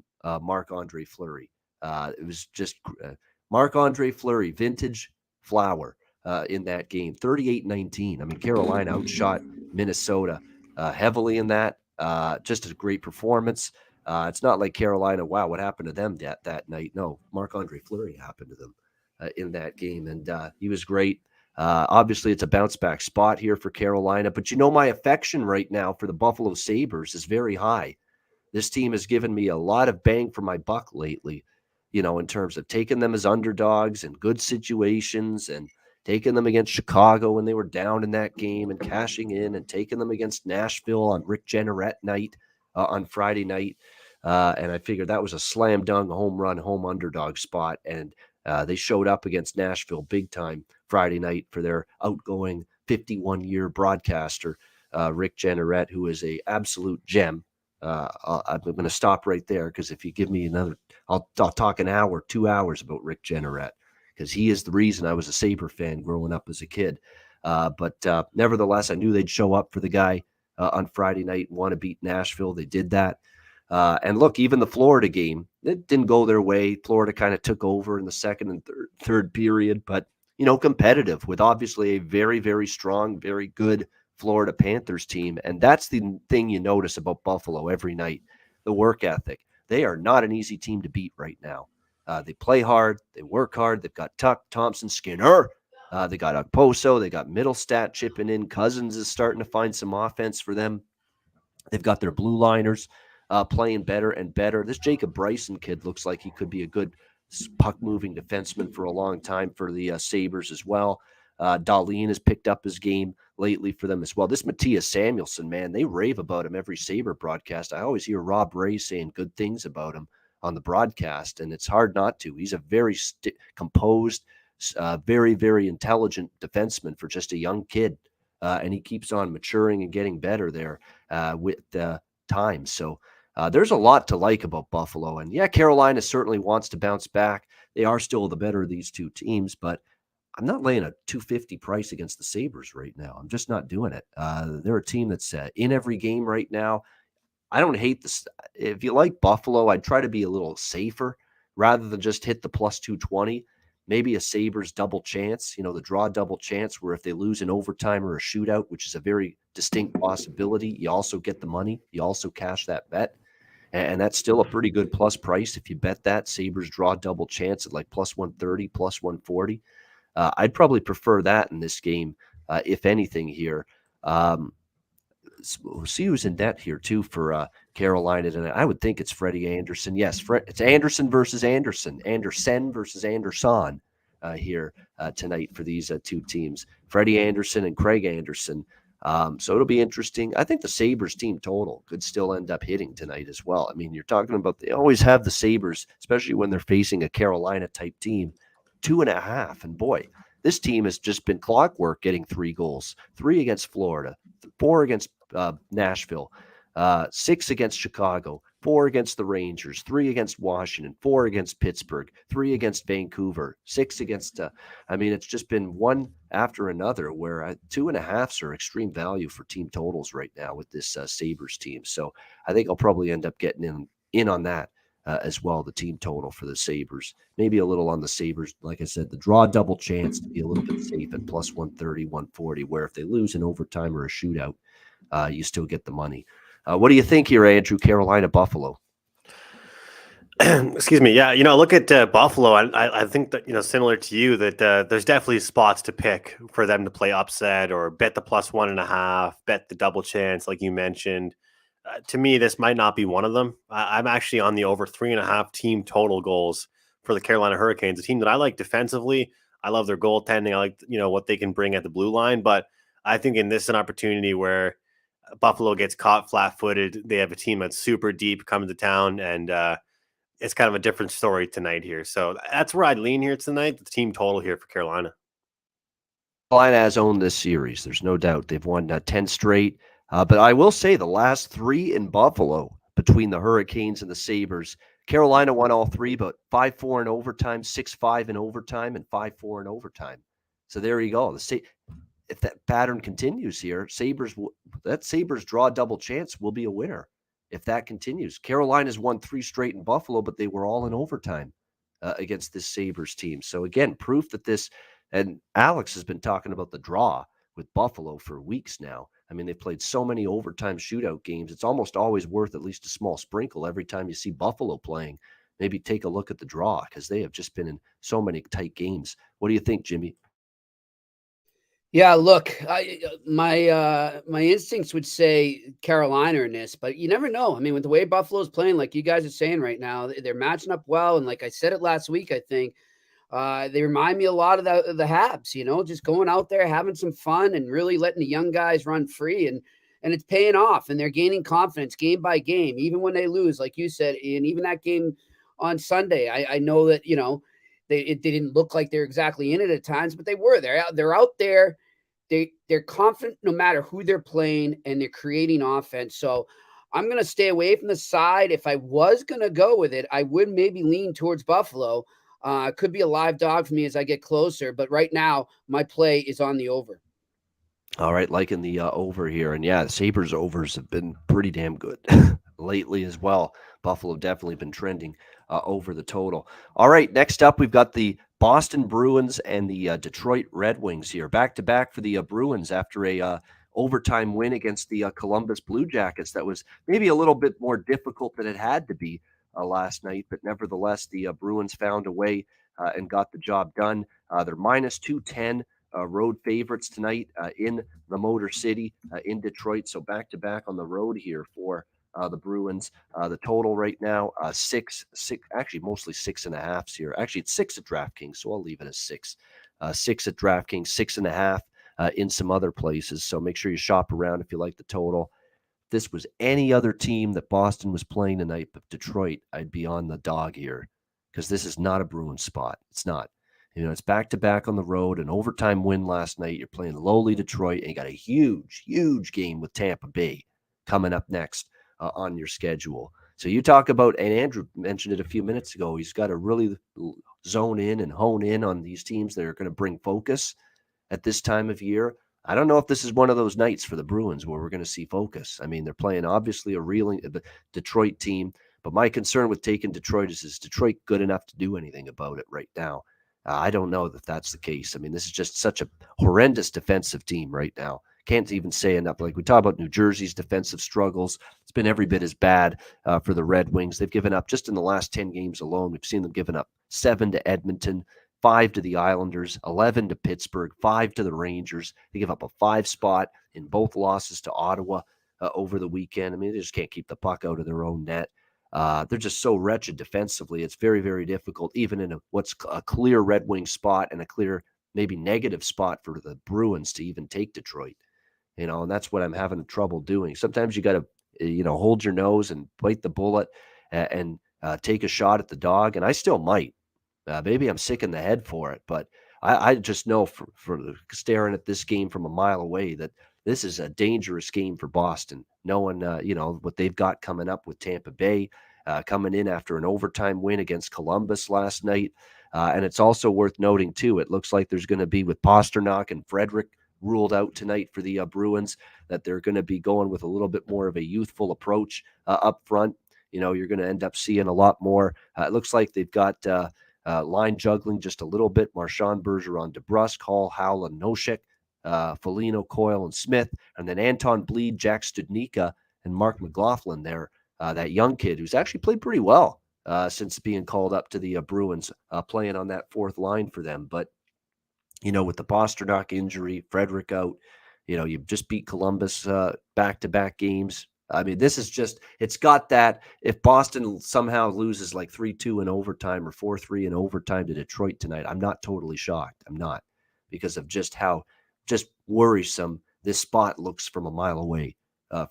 Marc-Andre Fleury. It was just Marc-Andre Fleury, vintage flower. in that game, 38-19. I mean, Carolina outshot Minnesota heavily in that. Just a great performance. It's not like Carolina, wow, what happened to them that night? No, Marc-Andre Fleury happened to them in that game, and he was great. Obviously, it's a bounce back spot here for Carolina, but my affection right now for the Buffalo Sabres is very high. This team has given me a lot of bang for my buck lately, in terms of taking them as underdogs in good situations and taking them against Chicago when they were down in that game and cashing in, and taking them against Nashville on Rick Jeanneret night on Friday night. And I figured that was a slam dunk home run, home underdog spot. And they showed up against Nashville big time Friday night for their outgoing 51-year broadcaster, Rick Jeanneret, who is a absolute gem. I'm going to stop right there, because if you give me another, I'll talk an hour, 2 hours about Rick Jeanneret, because he is the reason I was a Sabre fan growing up as a kid. But nevertheless, I knew they'd show up for the guy on Friday night and want to beat Nashville. They did that. And look, even the Florida game, it didn't go their way. Florida kind of took over in the second and third period, but, competitive with obviously a very, very strong, very good Florida Panthers team. And that's the thing you notice about Buffalo every night, the work ethic. They are not an easy team to beat right now. They play hard. They work hard. They've got Tuck, Thompson, Skinner. They got Okposo. They got Middlestat chipping in. Cousins is starting to find some offense for them. They've got their blue liners playing better and better. This Jacob Bryson kid looks like he could be a good puck-moving defenseman for a long time for the Sabres as well. Dahlin has picked up his game lately for them as well. This Matthias Samuelsson, man, they rave about him every Sabre broadcast. I always hear Rob Ray saying good things about him on the broadcast, and it's hard not to. He's a very composed, very, very intelligent defenseman for just a young kid, and he keeps on maturing and getting better there with time. So there's a lot to like about Buffalo. And yeah, Carolina certainly wants to bounce back. They are still the better of these two teams, but I'm not laying a $250 price against the Sabres right now. I'm just not doing it. They're a team that's in every game right now. I don't hate this. If you like Buffalo, I'd try to be a little safer rather than just hit the plus 220. Maybe a Sabres double chance, the draw double chance, where if they lose in overtime or a shootout, which is a very distinct possibility, you also get the money. You also cash that bet. And that's still a pretty good plus price if you bet that. Sabres draw double chance at like plus 130, plus 140. I'd probably prefer that in this game, if anything here. We'll see who's in net here, too, for Carolina tonight. I would think it's Freddie Anderson. Yes, it's Anderson versus Anderson. Anderson versus Anderson here tonight for these two teams. Freddie Anderson and Craig Anderson. So it'll be interesting. I think the Sabres team total could still end up hitting tonight as well. I mean, you're talking about they always have the Sabres, especially when they're facing a Carolina-type team, 2.5. And boy, this team has just been clockwork getting 3 goals, 3 against Florida, 4 against Nashville, 6 against Chicago, 4 against the Rangers, 3 against Washington, 4 against Pittsburgh, 3 against Vancouver, 6 against, it's just been one after another where 2.5s are extreme value for team totals right now with this Sabres team. So I think I'll probably end up getting in on that as well, the team total for the Sabres. Maybe a little on the Sabres. Like I said, the draw double chance to be a little bit safe at plus 130, 140, where if they lose in overtime or a shootout, you still get the money. What do you think here, Andrew? Carolina, Buffalo. Excuse me. Yeah, look at Buffalo. I think that, similar to you, that there's definitely spots to pick for them to play upset or bet the plus 1.5, bet the double chance, like you mentioned. To me, this might not be one of them. I'm actually on the over 3.5 team total goals for the Carolina Hurricanes, a team that I like defensively. I love their goaltending. I like, what they can bring at the blue line. But I think in this an opportunity where Buffalo gets caught flat-footed. They have a team that's super deep coming to town, and it's kind of a different story tonight here. So that's where I'd lean here tonight, the team total here for Carolina. Carolina has owned this series. There's no doubt. They've won 10 straight. But I will say the last 3 in Buffalo between the Hurricanes and the Sabres, Carolina won all 3, but 5-4 in overtime, 6-5 in overtime, and 5-4 in overtime. So there you go. If that pattern continues here, that Sabres draw double chance will be a winner if that continues. Carolina's won 3 straight in Buffalo, but they were all in overtime against this Sabres team. So again, proof that this And Alex has been talking about the draw with Buffalo for weeks now. I mean, they've played so many overtime shootout games. It's almost always worth at least a small sprinkle every time you see Buffalo playing. Maybe take a look at the draw because they have just been in so many tight games. What do you think, Jimmy? Yeah, look, my instincts would say Carolina in this, but you never know. I mean, with the way Buffalo's playing, like you guys are saying right now, they're matching up well. And like I said it last week, I think they remind me a lot of the Habs. Just going out there, having some fun, and really letting the young guys run free, and it's paying off. And they're gaining confidence game by game, even when they lose, like you said. And even that game on Sunday, I know that they didn't look like they're exactly in it at times, but they were. They're out there. They're confident no matter who they're playing, and they're creating offense. So I'm going to stay away from the side. If I was going to go with it, I would maybe lean towards Buffalo. It could be a live dog for me as I get closer, but right now my play is on the over. All right, liking the over here. And yeah, the Sabres overs have been pretty damn good lately as well. Buffalo definitely been trending over the total. All right, next up, we've got the Boston Bruins and the Detroit Red Wings here. Back-to-back for the Bruins after a overtime win against the Columbus Blue Jackets. That was maybe a little bit more difficult than it had to be last night, but nevertheless, the Bruins found a way and got the job done. They're minus 210. Road favorites tonight in the Motor City in Detroit. So back-to-back on the road here for the Bruins. The total right now, six, actually mostly 6.5 here. Actually, it's 6 at DraftKings, so I'll leave it as 6. 6 at DraftKings, 6.5 in some other places. So make sure you shop around if you like the total. If this was any other team that Boston was playing tonight, but Detroit, I'd be on the dog here because this is not a Bruins spot. It's not. It's back-to-back on the road, an overtime win last night. You're playing lowly Detroit, and you got a huge, huge game with Tampa Bay coming up next on your schedule. So you talk about, and Andrew mentioned it a few minutes ago, he's got to really zone in and hone in on these teams that are going to bring focus at this time of year. I don't know if this is one of those nights for the Bruins where we're going to see focus. I mean, they're playing obviously a reeling Detroit team, but my concern with taking Detroit is Detroit good enough to do anything about it right now? I don't know that that's the case. I mean, this is just such a horrendous defensive team right now. Can't even say enough. Like we talk about New Jersey's defensive struggles, it's been every bit as bad for the Red Wings. They've given up just in the last 10 games alone. We've seen them giving up 7 to Edmonton, 5 to the Islanders, 11 to Pittsburgh, 5 to the Rangers. They give up a 5 spot in both losses to Ottawa over the weekend. I mean, they just can't keep the puck out of their own net. They're just so wretched defensively. It's very, very difficult, even in what's a clear Red Wing spot and a clear, maybe negative spot for the Bruins to even take Detroit. And that's what I'm having trouble doing. Sometimes you got to, hold your nose and bite the bullet and take a shot at the dog. And I still might. Maybe I'm sick in the head for it, but I just know for staring at this game from a mile away that this is a dangerous game for Boston, knowing, what they've got coming up with Tampa Bay, coming in after an overtime win against Columbus last night. And it's also worth noting, too, it looks like there's going to be with Pasternak and Frederick ruled out tonight for the Bruins, that they're going to be going with a little bit more of a youthful approach up front. You're going to end up seeing a lot more. It looks like they've got line juggling just a little bit. Marchand, Bergeron, DeBrusk, Hall, Howland, Noshik, Foligno, Coyle, and Smith, and then Anton Bleed, Jack Studnicka, and Mark McLaughlin there, that young kid who's actually played pretty well since being called up to the Bruins, playing on that fourth line for them. But, with the Pasternak injury, Frederick out, you just beat Columbus back-to-back games. I mean, this is just, it's got that. If Boston somehow loses like 3-2 in overtime or 4-3 in overtime to Detroit tonight, I'm not totally shocked. I'm not, because of just how just worrisome this spot looks from a mile away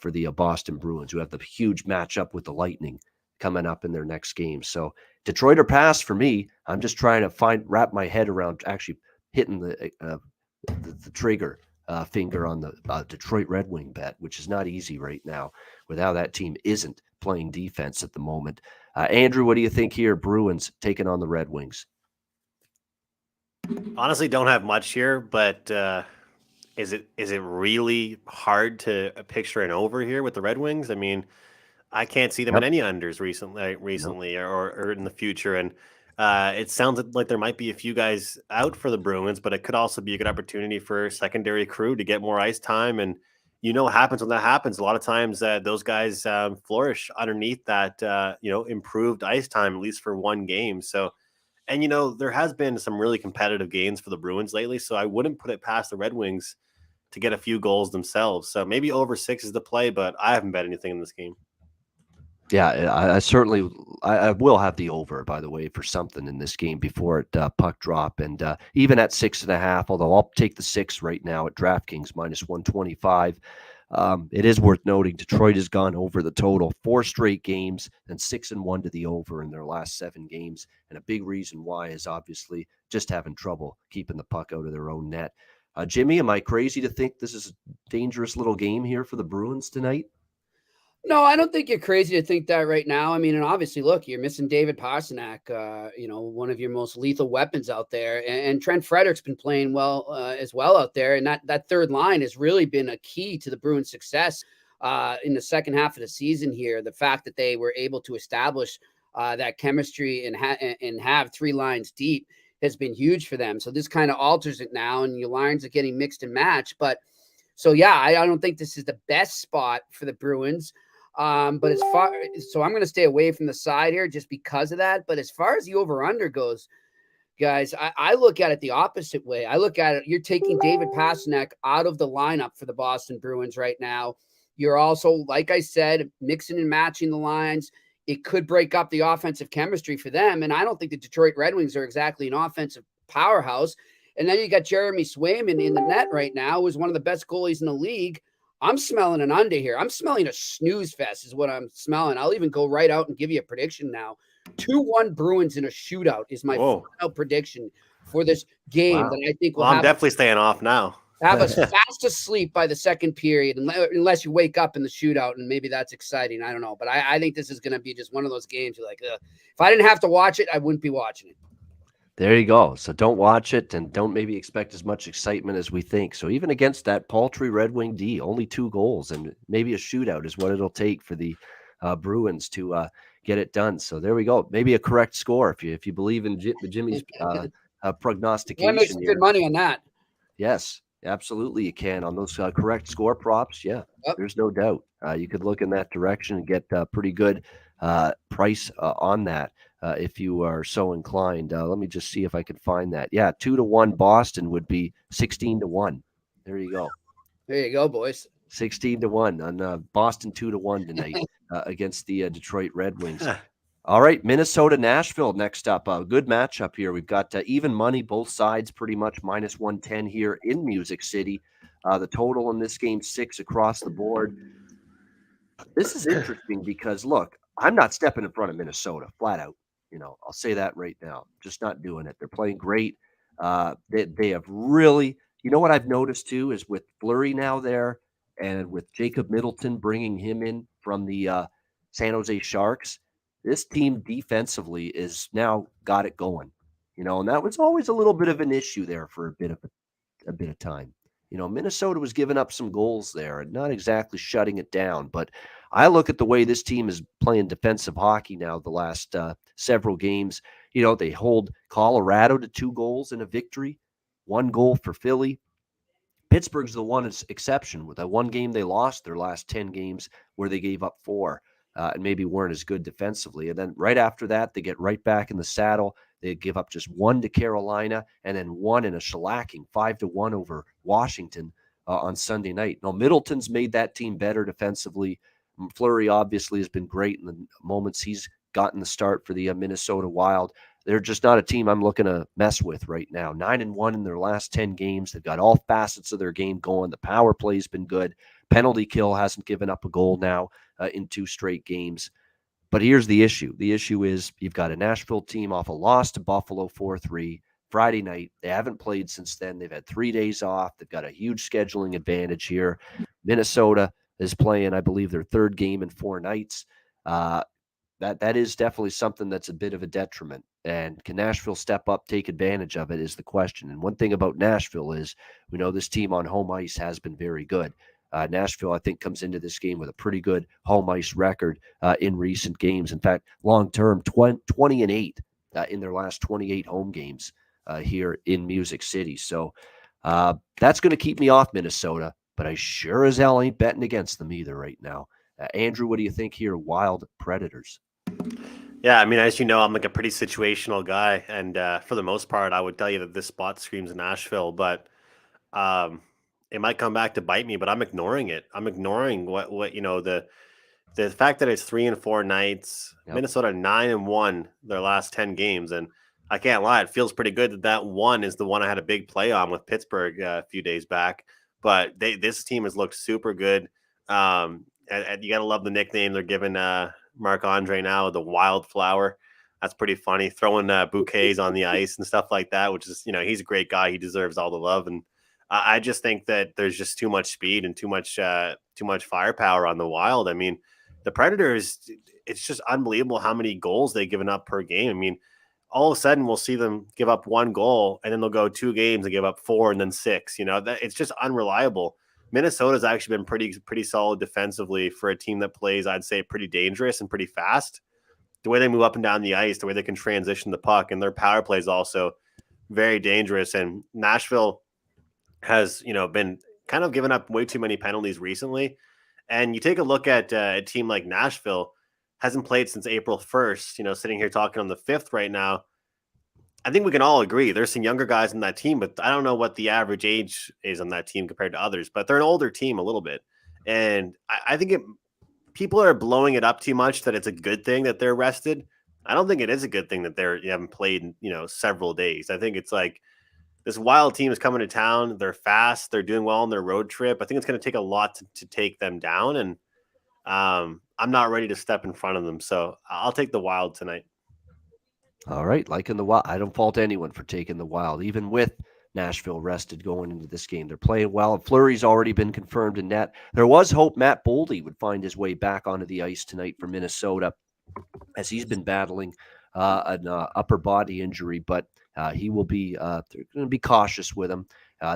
for the Boston Bruins, who have the huge matchup with the Lightning coming up in their next game. So Detroit or pass for me. I'm just trying to wrap my head around actually hitting the trigger finger on the Detroit Red Wing bet, which is not easy right now with how that team isn't playing defense at the moment. Andrew, what do you think here? Bruins taking on the Red Wings. Honestly, don't have much here, but is it really hard to picture an over here with the Red Wings? I mean, I can't see them in any unders recently or in the future. And It sounds like there might be a few guys out for the Bruins, but it could also be a good opportunity for secondary crew to get more ice time. And what happens when that happens. A lot of times those guys flourish underneath that, improved ice time, at least for one game. So, and, there has been some really competitive games for the Bruins lately. So I wouldn't put it past the Red Wings to get a few goals themselves. So maybe over 6 is the play, but I haven't bet anything in this game. Yeah, I certainly I will have the over, by the way, for something in this game before it puck drop. And even at 6.5, although I'll take the 6 right now at DraftKings minus 125. It is worth noting Detroit has gone over the total 4 straight games and 6-1 to the over in their last 7 games. And a big reason why is obviously just having trouble keeping the puck out of their own net. Jimmy, am I crazy to think this is a dangerous little game here for the Bruins tonight? No, I don't think you're crazy to think that right now. I mean, and obviously, look, you're missing David Pastrnak, one of your most lethal weapons out there. And Trent Frederick's been playing well as well out there. And that third line has really been a key to the Bruins' success in the second half of the season here. The fact that they were able to establish that chemistry and have 3 lines deep has been huge for them. So this kind of alters it now, and your lines are getting mixed and matched. But so, yeah, I don't think this is the best spot for the Bruins. But so I'm going to stay away from the side here just because of that. But as far as the over-under goes, guys, I look at it the opposite way. I look at it, you're taking David Pastrnak out of the lineup for the Boston Bruins right now. You're also, like I said, mixing and matching the lines. It could break up the offensive chemistry for them. And I don't think the Detroit Red Wings are exactly an offensive powerhouse. And then you got Jeremy Swayman in the net right now, who's one of the best goalies in the league. I'm smelling an under here. I'm smelling a snooze fest is what I'm smelling. I'll even go right out and give you a prediction now. 2-1 Bruins in a shootout is my final prediction for this game. Wow. That I think I'm definitely staying off now. Have us fast asleep by the second period, unless you wake up in the shootout, and maybe that's exciting. I don't know. But I think this is going to be just one of those games you're like, ugh. If I didn't have to watch it, I wouldn't be watching it. There you go. So don't watch it and don't maybe expect as much excitement as we think. So even against that paltry Red Wing D, only 2 goals and maybe a shootout is what it'll take for the Bruins to get it done. So there we go. Maybe a correct score if you believe in Jimmy's prognostication. You make some good money on that. Yes, absolutely you can on those correct score props. Yeah, There's no doubt. You could look in that direction and get a pretty good price on that. If you are so inclined. Let me just see if I can find that. Yeah, 2-1 Boston would be 16-1. There you go. There you go, boys. 16-1 on Boston 2-1 tonight against the Detroit Red Wings. All right, Minnesota, Nashville next up. A good matchup here. We've got even money, both sides pretty much minus 110 here in Music City. The total in this game 6 across the board. This is interesting because, look, I'm not stepping in front of Minnesota, flat out. I'll say that right now. Just not doing it. They're playing great. They have really, what I've noticed too is with Fleury now there and with Jacob Middleton bringing him in from the San Jose Sharks, this team defensively is now got it going. And that was always a little bit of an issue there for a bit of time. Minnesota was giving up some goals there and not exactly shutting it down. But I look at the way this team is playing defensive hockey now the last several games. They hold Colorado to 2 goals in a victory, 1 goal for Philly. Pittsburgh's the one exception with that one game they lost their last 10 games where they gave up 4 and maybe weren't as good defensively. And then right after that, they get right back in the saddle. They give up just 1 to Carolina and then 1 in a shellacking, 5-1 over Washington on Sunday night. Now, Middleton's made that team better defensively. Fleury obviously has been great in the moments he's gotten the start for the Minnesota Wild. They're just not a team I'm looking to mess with right now. 9-1 in their last 10 games. They've got all facets of their game going. The power play's been good. Penalty kill hasn't given up a goal now in 2 straight games. But here's the issue. The issue is you've got a Nashville team off a loss to Buffalo 4-3 Friday night. They haven't played since then. They've had 3 days off. They've got a huge scheduling advantage here. Minnesota is playing, I believe, their 3rd game in 4 nights. That is definitely something that's a bit of a detriment. And can Nashville step up, take advantage of it is the question. And one thing about Nashville is we know this team on home ice has been very good. Nashville, I think, comes into this game with a pretty good home ice record in recent games. In fact, long-term, 20-8 in their last 28 home games here in Music City. So that's going to keep me off Minnesota, but I sure as hell ain't betting against them either right now. Andrew, what do you think here? Wild Predators. Yeah, I mean, as you know, I'm like a pretty situational guy, and for the most part, I would tell you that this spot screams Nashville, but it might come back to bite me. But I'm ignoring it. I'm ignoring what the fact that it's 3-4 nights. Yep. Minnesota 9-1 their last 10 games, and I can't lie, it feels pretty good that one is the one I had a big play on with Pittsburgh a few days back. But this team has looked super good. And you got to love the nickname they're giving Marc-Andre now, the Wildflower. That's pretty funny. Throwing bouquets on the ice and stuff like that, which is, he's a great guy. He deserves all the love. And I just think that there's just too much speed and too much firepower on the Wild. I mean, the Predators, it's just unbelievable how many goals they've given up per game. I mean, all of a sudden we'll see them give up 1 goal and then they'll go 2 games and give up 4 and then 6. That it's just unreliable. Minnesota's actually been pretty solid defensively for a team that plays, I'd say, pretty dangerous and pretty fast. The way they move up and down the ice, the way they can transition the puck, and their power play is also very dangerous. And Nashville has, been kind of giving up way too many penalties recently. And you take a look at a team like Nashville, hasn't played since April 1st, sitting here talking on the 5th right now. I think we can all agree there's some younger guys in that team, but I don't know what the average age is on that team compared to others, but they're an older team a little bit. And I think people are blowing it up too much that it's a good thing that they're rested. I don't think it is a good thing that they haven't played in, several days. I think it's like this Wild team is coming to town. They're fast. They're doing well on their road trip. I think it's going to take a lot to take them down. And I'm not ready to step in front of them. So I'll take the Wild tonight. All right, liking the Wild. I don't fault anyone for taking the Wild, even with Nashville rested going into this game. They're playing well. Fleury's already been confirmed in net. There was hope Matt Boldy would find his way back onto the ice tonight for Minnesota, as he's been battling an upper body injury, but he will be. They're going to be cautious with him.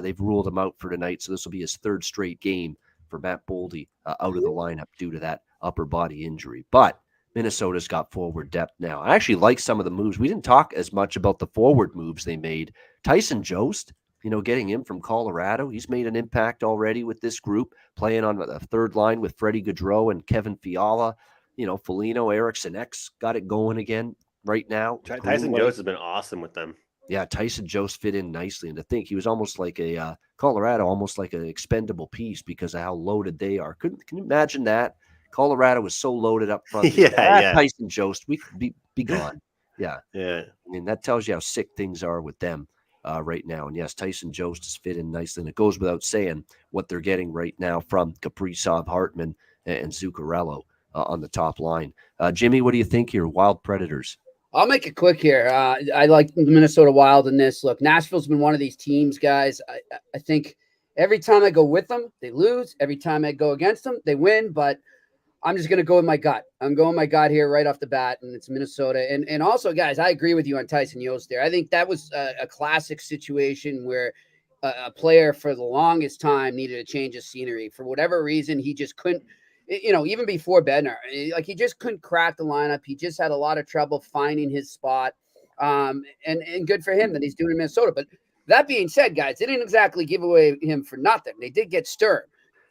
They've ruled him out for tonight, so this will be his 3rd straight game for Matt Boldy out of the lineup due to that upper body injury. But Minnesota's got forward depth now. I actually like some of the moves. We didn't talk as much about the forward moves they made. Tyson Jost, getting him from Colorado, he's made an impact already with this group, playing on the 3rd line with Freddie Gaudreau and Kevin Fiala. Foligno, Eriksson X got it going again right now. Tyson Jost has been awesome with them. Yeah, Tyson Jost fit in nicely. And to think he was almost like a Colorado, almost like an expendable piece because of how loaded they are. Can you imagine that? Colorado was so loaded up front. Yeah. Tyson Jost, we could be gone. Yeah. Yeah. I mean, that tells you how sick things are with them right now. And yes, Tyson Jost has fit in nicely. And it goes without saying what they're getting right now from Kaprizov, Hartman, and Zuccarello on the top line. Jimmy, what do you think here? Wild Predators. I'll make it quick here. I like the Minnesota Wild in this. Look, Nashville's been one of these teams, guys. I think every time I go with them, they lose. Every time I go against them, they win. But I'm just going to go with my gut. I'm going with my gut here right off the bat, and it's Minnesota. And also, guys, I agree with you on Tyson Jost there. I think that was a classic situation where a player for the longest time needed a change of scenery. For whatever reason, he just couldn't, even before Bednar, like he just couldn't crack the lineup. He just had a lot of trouble finding his spot. And good for him that he's doing in Minnesota. But that being said, guys, they didn't exactly give away him for nothing. They did get Stern.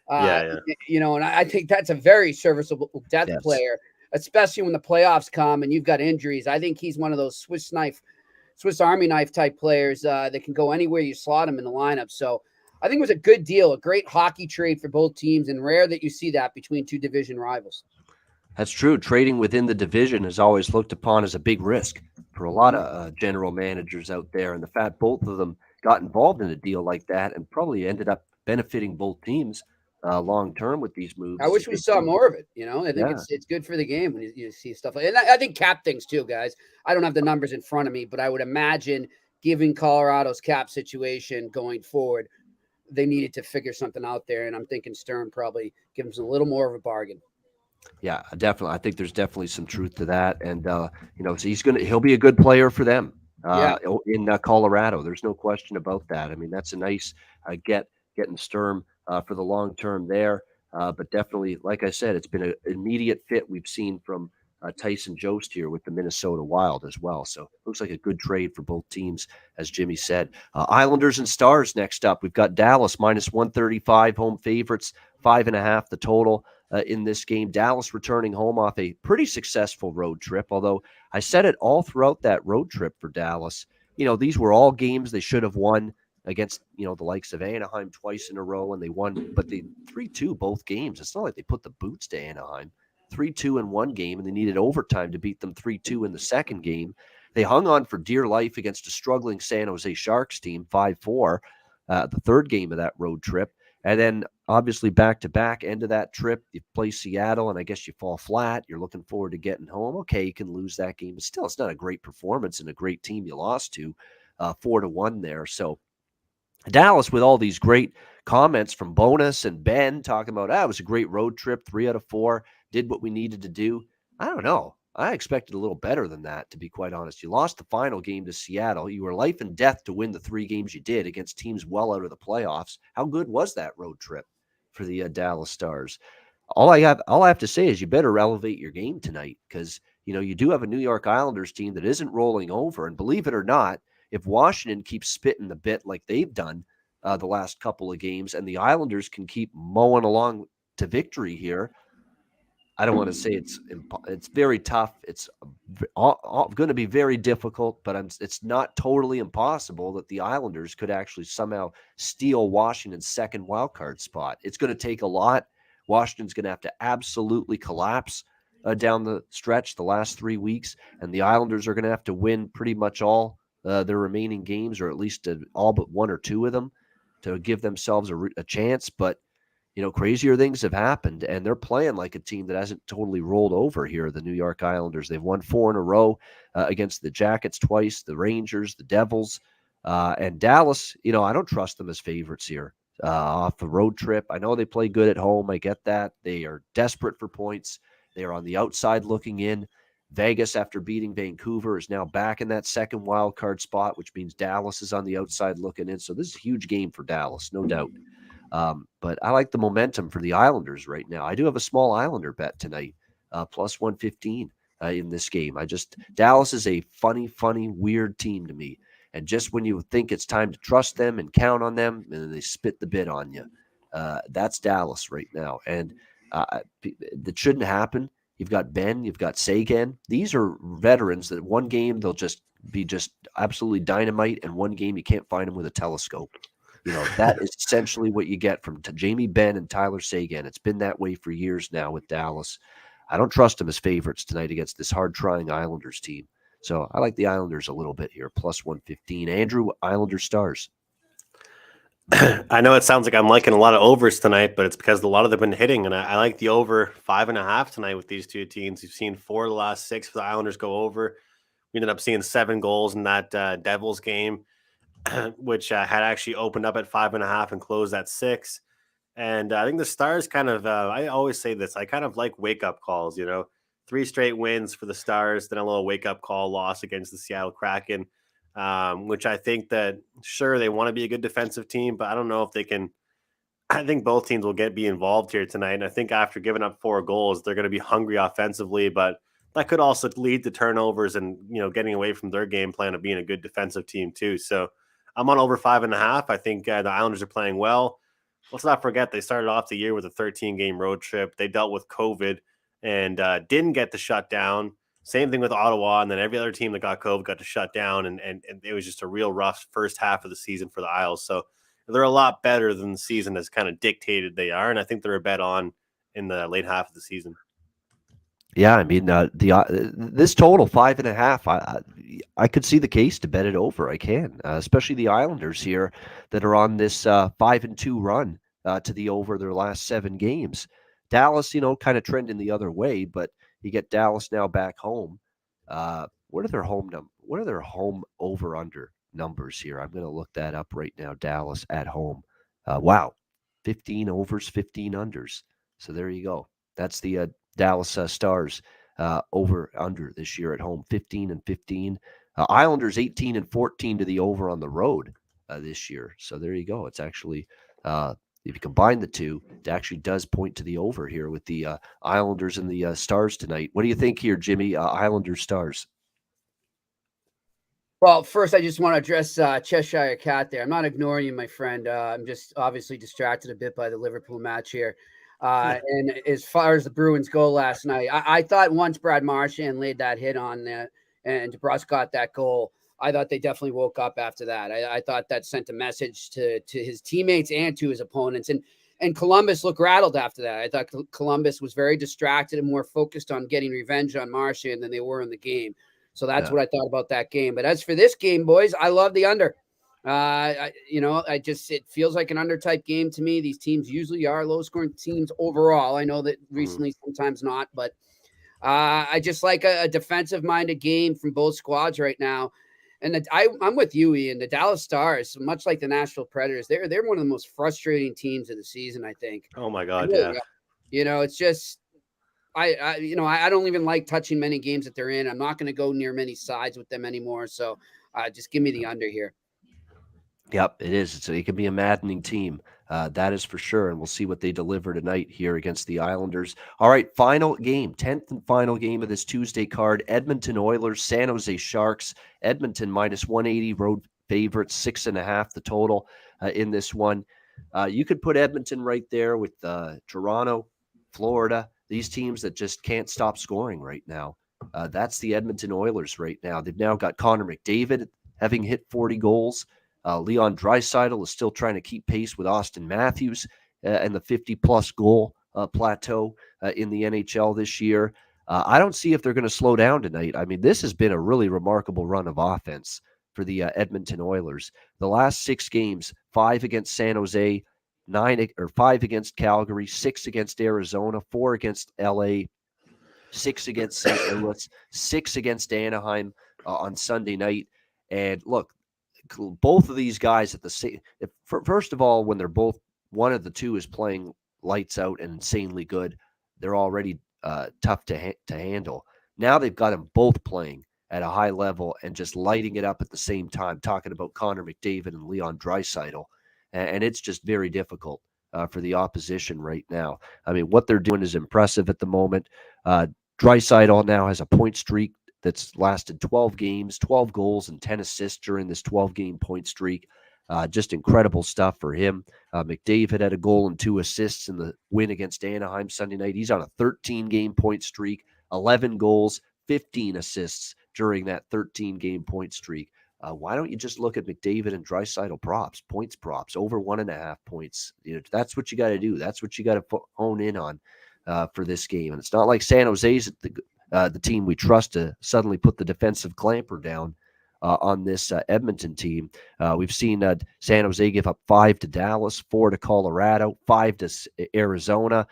And I think that's a very serviceable depth player, especially when the playoffs come and you've got injuries. I think he's one of those Swiss Army knife type players that can go anywhere you slot him in the lineup. So I think it was a good deal, a great hockey trade for both teams, and rare that you see that between 2 division rivals. That's true. Trading within the division is always looked upon as a big risk for a lot of general managers out there. And the fact both of them got involved in a deal like that and probably ended up benefiting both teams long term with these moves. I wish we saw more of it. I think it's good for the game when you see stuff like that. And I think cap things too, guys. I don't have the numbers in front of me, but I would imagine given Colorado's cap situation going forward, they needed to figure something out there. And I'm thinking Stern probably gives them a little more of a bargain. Yeah, definitely. I think there's definitely some truth to that. And, so he'll be a good player for them in Colorado. There's no question about that. I mean, that's a nice getting Sturm for the long term there. But definitely, like I said, it's been an immediate fit we've seen from Tyson Jost here with the Minnesota Wild as well. So looks like a good trade for both teams, as Jimmy said. Islanders and Stars next up. We've got Dallas minus 135 home favorites, 5.5 the total in this game. Dallas returning home off a pretty successful road trip, although I said it all throughout that road trip for Dallas. These were all games they should have won against, the likes of Anaheim twice in a row, and they won, but they 3-2 both games. It's not like they put the boots to Anaheim. 3-2 in one game, and they needed overtime to beat them 3-2 in the second game. They hung on for dear life against a struggling San Jose Sharks team, 5-4, the third game of that road trip. And then, obviously, back-to-back end of that trip, you play Seattle, and I guess you fall flat. You're looking forward to getting home. Okay, you can lose that game, but still, it's not a great performance and a great team you lost to, 4-1 there. So Dallas, with all these great comments from Bonus and Ben talking about, it was a great road trip, 3 out of 4, did what we needed to do. I don't know. I expected a little better than that, to be quite honest. You lost the final game to Seattle. You were life and death to win the 3 games you did against teams well out of the playoffs. How good was that road trip for the Dallas Stars? All I have to say is you better elevate your game tonight, because you do have a New York Islanders team that isn't rolling over. And believe it or not, if Washington keeps spitting the bit like they've done the last couple of games, and the Islanders can keep mowing along to victory here, I don't want to say it's very tough. It's going to be very difficult, but it's not totally impossible that the Islanders could actually somehow steal Washington's second wildcard spot. It's going to take a lot. Washington's going to have to absolutely collapse down the stretch the last 3 weeks, and the Islanders are going to have to win pretty much all their remaining games, or at least all but 1 or 2 of them, to give themselves a chance. But crazier things have happened, and they're playing like a team that hasn't totally rolled over here, the New York Islanders. They've won 4 in a row against the Jackets twice, the Rangers, the Devils, and Dallas. I don't trust them as favorites here off the road trip. I know they play good at home. I get that. They are desperate for points. They are on the outside looking in. Vegas, after beating Vancouver, is now back in that second wild card spot, which means Dallas is on the outside looking in. So this is a huge game for Dallas, no doubt. But I like the momentum for the Islanders right now. I do have a small Islander bet tonight, plus 115 in this game. Dallas is a funny, weird team to me. And just when you think it's time to trust them and count on them, and then they spit the bit on you. That's Dallas right now. And that shouldn't happen. You've got Ben, you've got Sagan. These are veterans that one game they'll just be absolutely dynamite, and one game you can't find them with a telescope. That is essentially what you get from Jamie Benn and Tyler Seguin. It's been that way for years now with Dallas. I don't trust them as favorites tonight against this hard-trying Islanders team. So I like the Islanders a little bit here, plus 115. Andrew, Islander Stars. I know it sounds like I'm liking a lot of overs tonight, but it's because a lot of them have been hitting, and I like the over 5.5 tonight with these two teams. You've seen 4 of the last 6 for the Islanders go over. We ended up seeing 7 goals in that Devils game, which had actually opened up at 5.5 and closed at 6. And I think the Stars kind of, I always say this, I kind of like wake-up calls, 3 straight wins for the Stars, then a little wake-up call loss against the Seattle Kraken, which I think that, sure, they want to be a good defensive team, but I don't know if they can. I think both teams will be involved here tonight. And I think after giving up 4 goals, they're going to be hungry offensively, but that could also lead to turnovers and, getting away from their game plan of being a good defensive team too. So I'm on over 5.5. I think the Islanders are playing well. Let's not forget they started off the year with a 13-game road trip. They dealt with COVID and didn't get to shut down. Same thing with Ottawa, and then every other team that got COVID got to shut down, and it was just a real rough first half of the season for the Isles. So they're a lot better than the season has kind of dictated they are, and I think they're a bet on in the late half of the season. Yeah, I mean, this total 5.5, I could see the case to bet it over. I can, especially the Islanders here that are on this 5-2 run to the over their last 7 games. Dallas, kind of trending the other way, but you get Dallas now back home. What are their home over under numbers here? I'm going to look that up right now. Dallas at home. Wow, 15 overs, 15 unders. So there you go. That's the Dallas Stars over under this year at home, 15-15. Islanders 18-14 to the over on the road this year. So there you go. It's actually if you combine the two, it actually does point to the over here with the Islanders and the Stars tonight. What do you think here, Jimmy? Islanders Stars. Well, first, I just want to address Cheshire Cat there. I'm not ignoring you, my friend. I'm just obviously distracted a bit by the Liverpool match here. And as far as the Bruins go last night, I thought once Brad Marchand laid that hit on and DeBrusque got that goal, I thought they definitely woke up after that. I thought that sent a message to his teammates and to his opponents. And Columbus looked rattled after that. I thought Columbus was very distracted and more focused on getting revenge on Marchand than they were in the game. So that's what I thought about that game. But as for this game, boys, I love the under. It feels like an under type game to me. These teams usually are low scoring teams overall. I know that recently sometimes not, but I just like a defensive minded game from both squads right now. And I'm with you, Ian. The Dallas Stars, much like the Nashville Predators, they're one of the most frustrating teams of the season, I think. Oh my God, yeah. It's just I don't even like touching many games that they're in. I'm not going to go near many sides with them anymore. So just give me the under here. Yep, it is. It can be a maddening team. That is for sure. And we'll see what they deliver tonight here against the Islanders. All right, final game, 10th and final game of this Tuesday card. Edmonton Oilers, San Jose Sharks. Edmonton minus 180, road favorites, 6.5 the total in this one. You could put Edmonton right there with Toronto, Florida, these teams that just can't stop scoring right now. That's the Edmonton Oilers right now. They've now got Connor McDavid having hit 40 goals. Leon Draisaitl is still trying to keep pace with Austin Matthews and the 50-plus goal plateau in the NHL this year. I don't see if they're going to slow down tonight. I mean, this has been a really remarkable run of offense for the Edmonton Oilers. The last 6 games, 5 against San Jose, 5 against Calgary, 6 against Arizona, 4 against LA, 6 against St. Louis, 6 against Anaheim on Sunday night. And look, both of these guys at the same, first of all, when they're both, one of the two is playing lights out and insanely good, they're already tough to handle. Now they've got them both playing at a high level and just lighting it up at the same time, talking about Connor McDavid and Leon Draisaitl. And it's just very difficult for the opposition right now. I mean, what they're doing is impressive at the moment. Draisaitl now has a point streak that's lasted 12 games, 12 goals, and 10 assists during this 12-game point streak. Just incredible stuff for him. McDavid had a goal and 2 assists in the win against Anaheim Sunday night. He's on a 13-game point streak, 11 goals, 15 assists during that 13-game point streak. Why don't you just look at McDavid and Draisaitl points props, over 1.5 points? That's what you got to do. That's what you got to hone in on for this game. And it's not like San Jose's the team we trust to suddenly put the defensive clamper down on this Edmonton team. We've seen San Jose give up 5 to Dallas, 4 to Colorado, 5 to Arizona.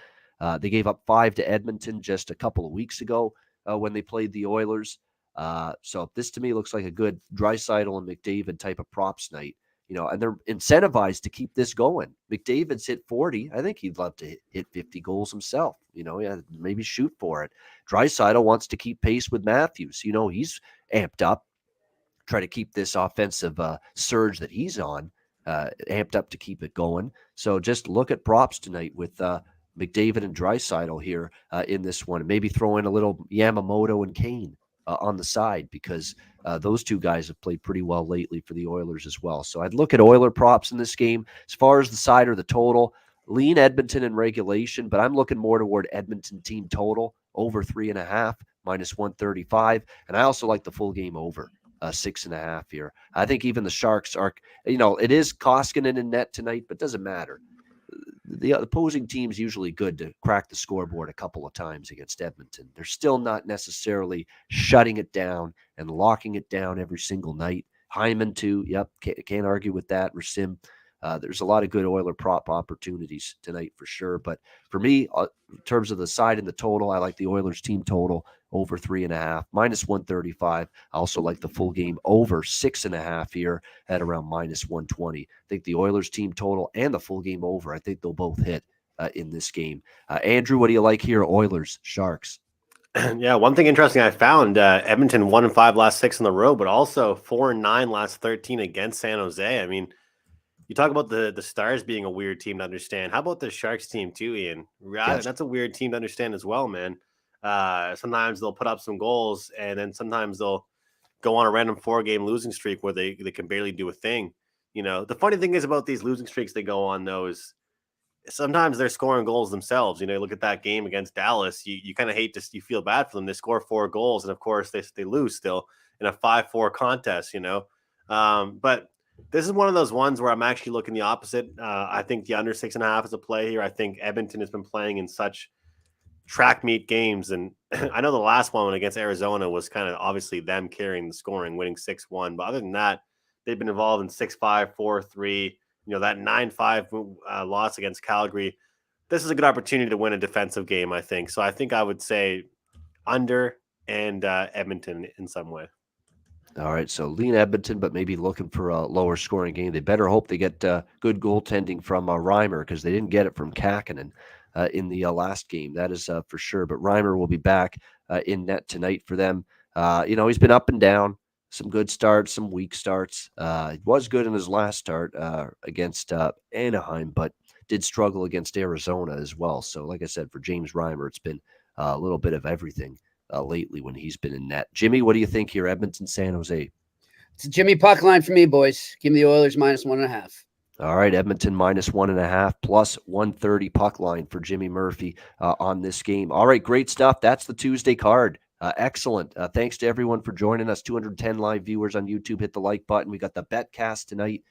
They gave up 5 to Edmonton just a couple of weeks ago when they played the Oilers. So this to me looks like a good Draisaitl and McDavid type of props night, and they're incentivized to keep this going. McDavid's hit 40. I think he'd love to hit 50 goals himself, maybe shoot for it. Draisaitl wants to keep pace with Matthews. He's amped up, try to keep this offensive surge that he's on, amped up to keep it going. So just look at props tonight with McDavid and Draisaitl here in this one. Maybe throw in a little Yamamoto and Kane on the side, because those two guys have played pretty well lately for the Oilers as well. So I'd look at Oiler props in this game. As far as the side or the total, lean Edmonton in regulation, but I'm looking more toward Edmonton team total, over 3.5, minus 135. And I also like the full game over 6.5 here. I think even the Sharks are, it is Koskinen in net tonight, but doesn't matter. The opposing team's usually good to crack the scoreboard a couple of times against Edmonton. They're still not necessarily shutting it down and locking it down every single night. Hyman too. Yep, can't argue with that. Rasim. There's a lot of good Oiler prop opportunities tonight for sure. But for me, in terms of the side and the total, I like the Oilers team total over 3.5, minus 135. I also like the full game over 6.5 here at around minus 120. I think the Oilers team total and the full game over, I think they'll both hit in this game. Andrew, what do you like here? Oilers, Sharks. Yeah, one thing interesting I found, Edmonton 1-5 last 6 in the row, but also 4-9 last 13 against San Jose. I mean, You talk about the Stars being a weird team to understand. How about the Sharks team too, Ian? Yes. That's a weird team to understand as well, man. Sometimes they'll put up some goals, and then sometimes they'll go on a random 4-game losing streak where they can barely do a thing. The funny thing is about these losing streaks they go on, though, is sometimes they're scoring goals themselves. You look at that game against Dallas, you kind of hate to, you feel bad for them. They score 4 goals, and of course they lose still in a 5-4 contest, but this is one of those ones where I'm actually looking the opposite. I think the under 6.5 is a play here. I think Edmonton has been playing in such track meet games, and I know the last one against Arizona was kind of obviously them carrying the scoring, winning 6-1. But other than that, they've been involved in 6-5, 4-3. That 9-5 loss against Calgary. This is a good opportunity to win a defensive game, I think. So I think I would say under and Edmonton in some way. All right, so lean Edmonton, but maybe looking for a lower scoring game. They better hope they get good goaltending from Reimer, because they didn't get it from Kakkonen in the last game. That is for sure. But Reimer will be back in net tonight for them. He's been up and down, some good starts, some weak starts. He was good in his last start against Anaheim, but did struggle against Arizona as well. So like I said, for James Reimer, it's been a little bit of everything lately when he's been in net. Jimmy, what do you think here? Edmonton, San Jose. It's a Jimmy puck line for me, boys. Give me the Oilers -1.5. All right, Edmonton -1.5 plus 130 puck line for Jimmy Murphy on this game. All right, great stuff. That's the Tuesday card. Excellent. Thanks to everyone for joining us. 210 live viewers on YouTube. Hit the like button. We got the Betcast tonight,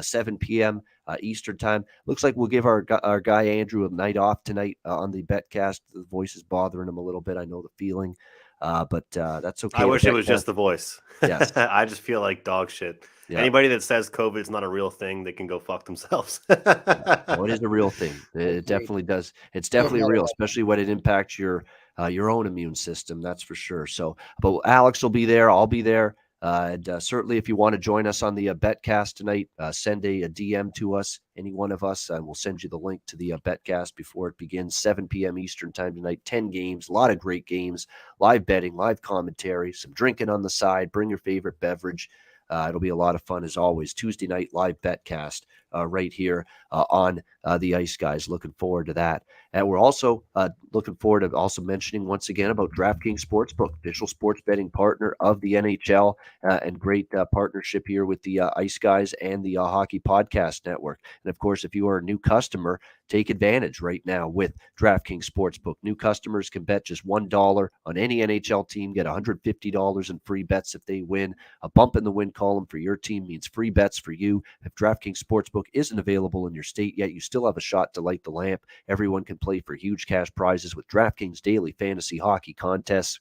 7 p.m. Eastern time. Looks like we'll give our guy Andrew a night off tonight on the Betcast. The voice is bothering him a little bit. I know the feeling, but that's okay. I wish it was just the voice. Yes. I just feel like dog shit. Yeah. Anybody that says COVID is not a real thing, they can go fuck themselves. Oh, it is a real thing. It definitely does. It's definitely real, especially when it impacts your own immune system. That's for sure. So, but Alex will be there. I'll be there. And certainly, if you want to join us on the Betcast tonight, send a DM to us, any one of us, and we'll send you the link to the Betcast before it begins. 7 p.m. Eastern time tonight. 10 games, a lot of great games, live betting, live commentary, some drinking on the side. Bring your favorite beverage. It'll be a lot of fun as always. Tuesday night live Betcast right here on the Ice Guys. Looking forward to that. And we're also looking forward to also mentioning once again about DraftKings Sportsbook, official sports betting partner of the NHL, and great partnership here with the Ice Guys and the Hockey Podcast Network. And of course, if you are a new customer, take advantage right now with DraftKings Sportsbook. New customers can bet just $1 on any NHL team, get $150 in free bets if they win. A bump in the win column for your team means free bets for you. If DraftKings Sportsbook isn't available in your state yet, you still have a shot to light the lamp. Everyone can play for huge cash prizes with DraftKings daily fantasy hockey contests.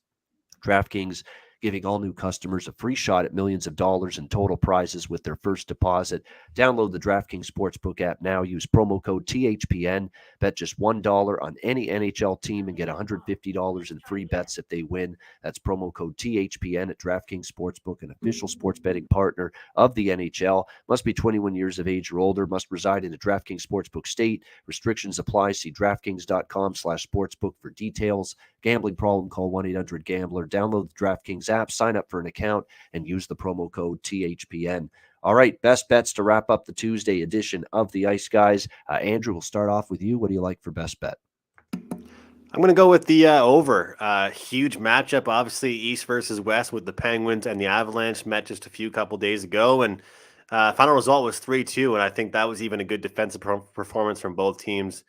DraftKings giving all new customers a free shot at millions of dollars in total prizes with their first deposit. Download the DraftKings Sportsbook app now. Use promo code THPN. Bet just $1 on any NHL team and get $150 in free bets if they win. That's promo code THPN at DraftKings Sportsbook, an official sports betting partner of the NHL. Must be 21 years of age or older. Must reside in a DraftKings Sportsbook state. Restrictions apply. See DraftKings.com/sportsbook for details. Gambling problem, call 1-800-GAMBLER. Download the DraftKings app, sign up for an account, and use the promo code THPN. All right, best bets to wrap up the Tuesday edition of the Ice Guys. Andrew, we'll start off with you. What do you like for best bet? I'm going to go with the over. Huge matchup, obviously, East versus West with the Penguins and the Avalanche. Met just a couple days ago, and final result was 3-2, and I think that was even a good defensive performance from both teams.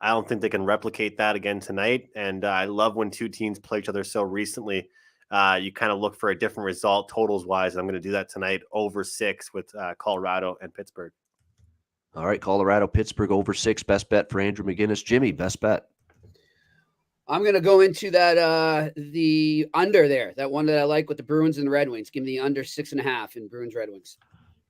I don't think they can replicate that again tonight, and I love when two teams play each other so recently. You kind of look for a different result totals-wise. I'm going to do that tonight, over 6 with Colorado and Pittsburgh. All right, Colorado, Pittsburgh, over 6. Best bet for Andrew McInnis. Jimmy, best bet. I'm going to go into that the under there, that one that I like with the Bruins and the Red Wings. Give me the under 6.5 in Bruins Red Wings.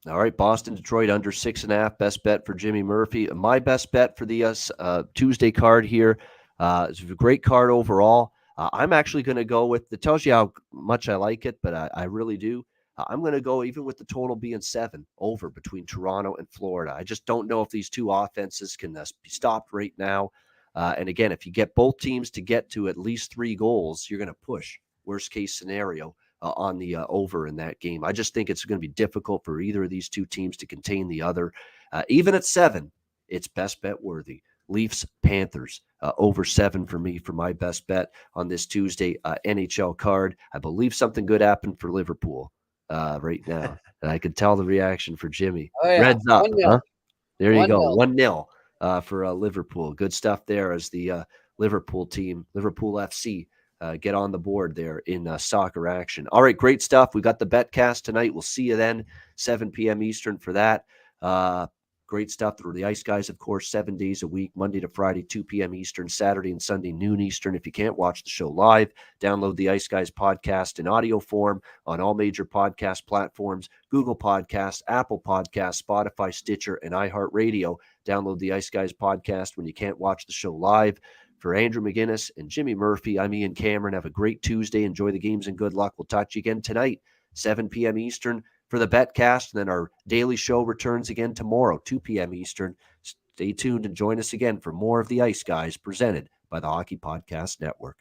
All right, Boston, Detroit, under 6.5. Best bet for Jimmy Murphy. My best bet for the Tuesday card here. It's a great card overall. I'm actually going to go with, it tells you how much I like it, but I really do. I'm going to go even with the total being 7 over between Toronto and Florida. I just don't know if these two offenses can be stopped right now. And again, if you get both teams to get to at least 3 goals, you're going to push worst case scenario on the over in that game. I just think it's going to be difficult for either of these two teams to contain the other. Even at 7, it's best bet worthy. Leafs, Panthers, over 7 for me for my best bet on this Tuesday NHL card. I believe something good happened for Liverpool right now. And I can tell the reaction for Jimmy. Oh, yeah. Reds up, 1-0. huh? There you go. 1-0. 1-0 for Liverpool. Good stuff there as the Liverpool team, Liverpool FC, get on the board there in soccer action. All right, great stuff. We got the Betcast tonight. We'll see you then, 7 p.m. Eastern for that. Great stuff. The Ice Guys, of course, 7 days a week, Monday to Friday, 2 p.m. Eastern, Saturday and Sunday, noon Eastern. If you can't watch the show live, download the Ice Guys podcast in audio form on all major podcast platforms, Google Podcasts, Apple Podcasts, Spotify, Stitcher, and iHeartRadio. Download the Ice Guys podcast when you can't watch the show live. For Andrew McInnis and Jimmy Murphy, I'm Ian Cameron. Have a great Tuesday. Enjoy the games and good luck. We'll talk to you again tonight, 7 p.m. Eastern for the Betcast. And then our daily show returns again tomorrow, 2 p.m. Eastern. Stay tuned and join us again for more of the Ice Guys presented by the Hockey Podcast Network.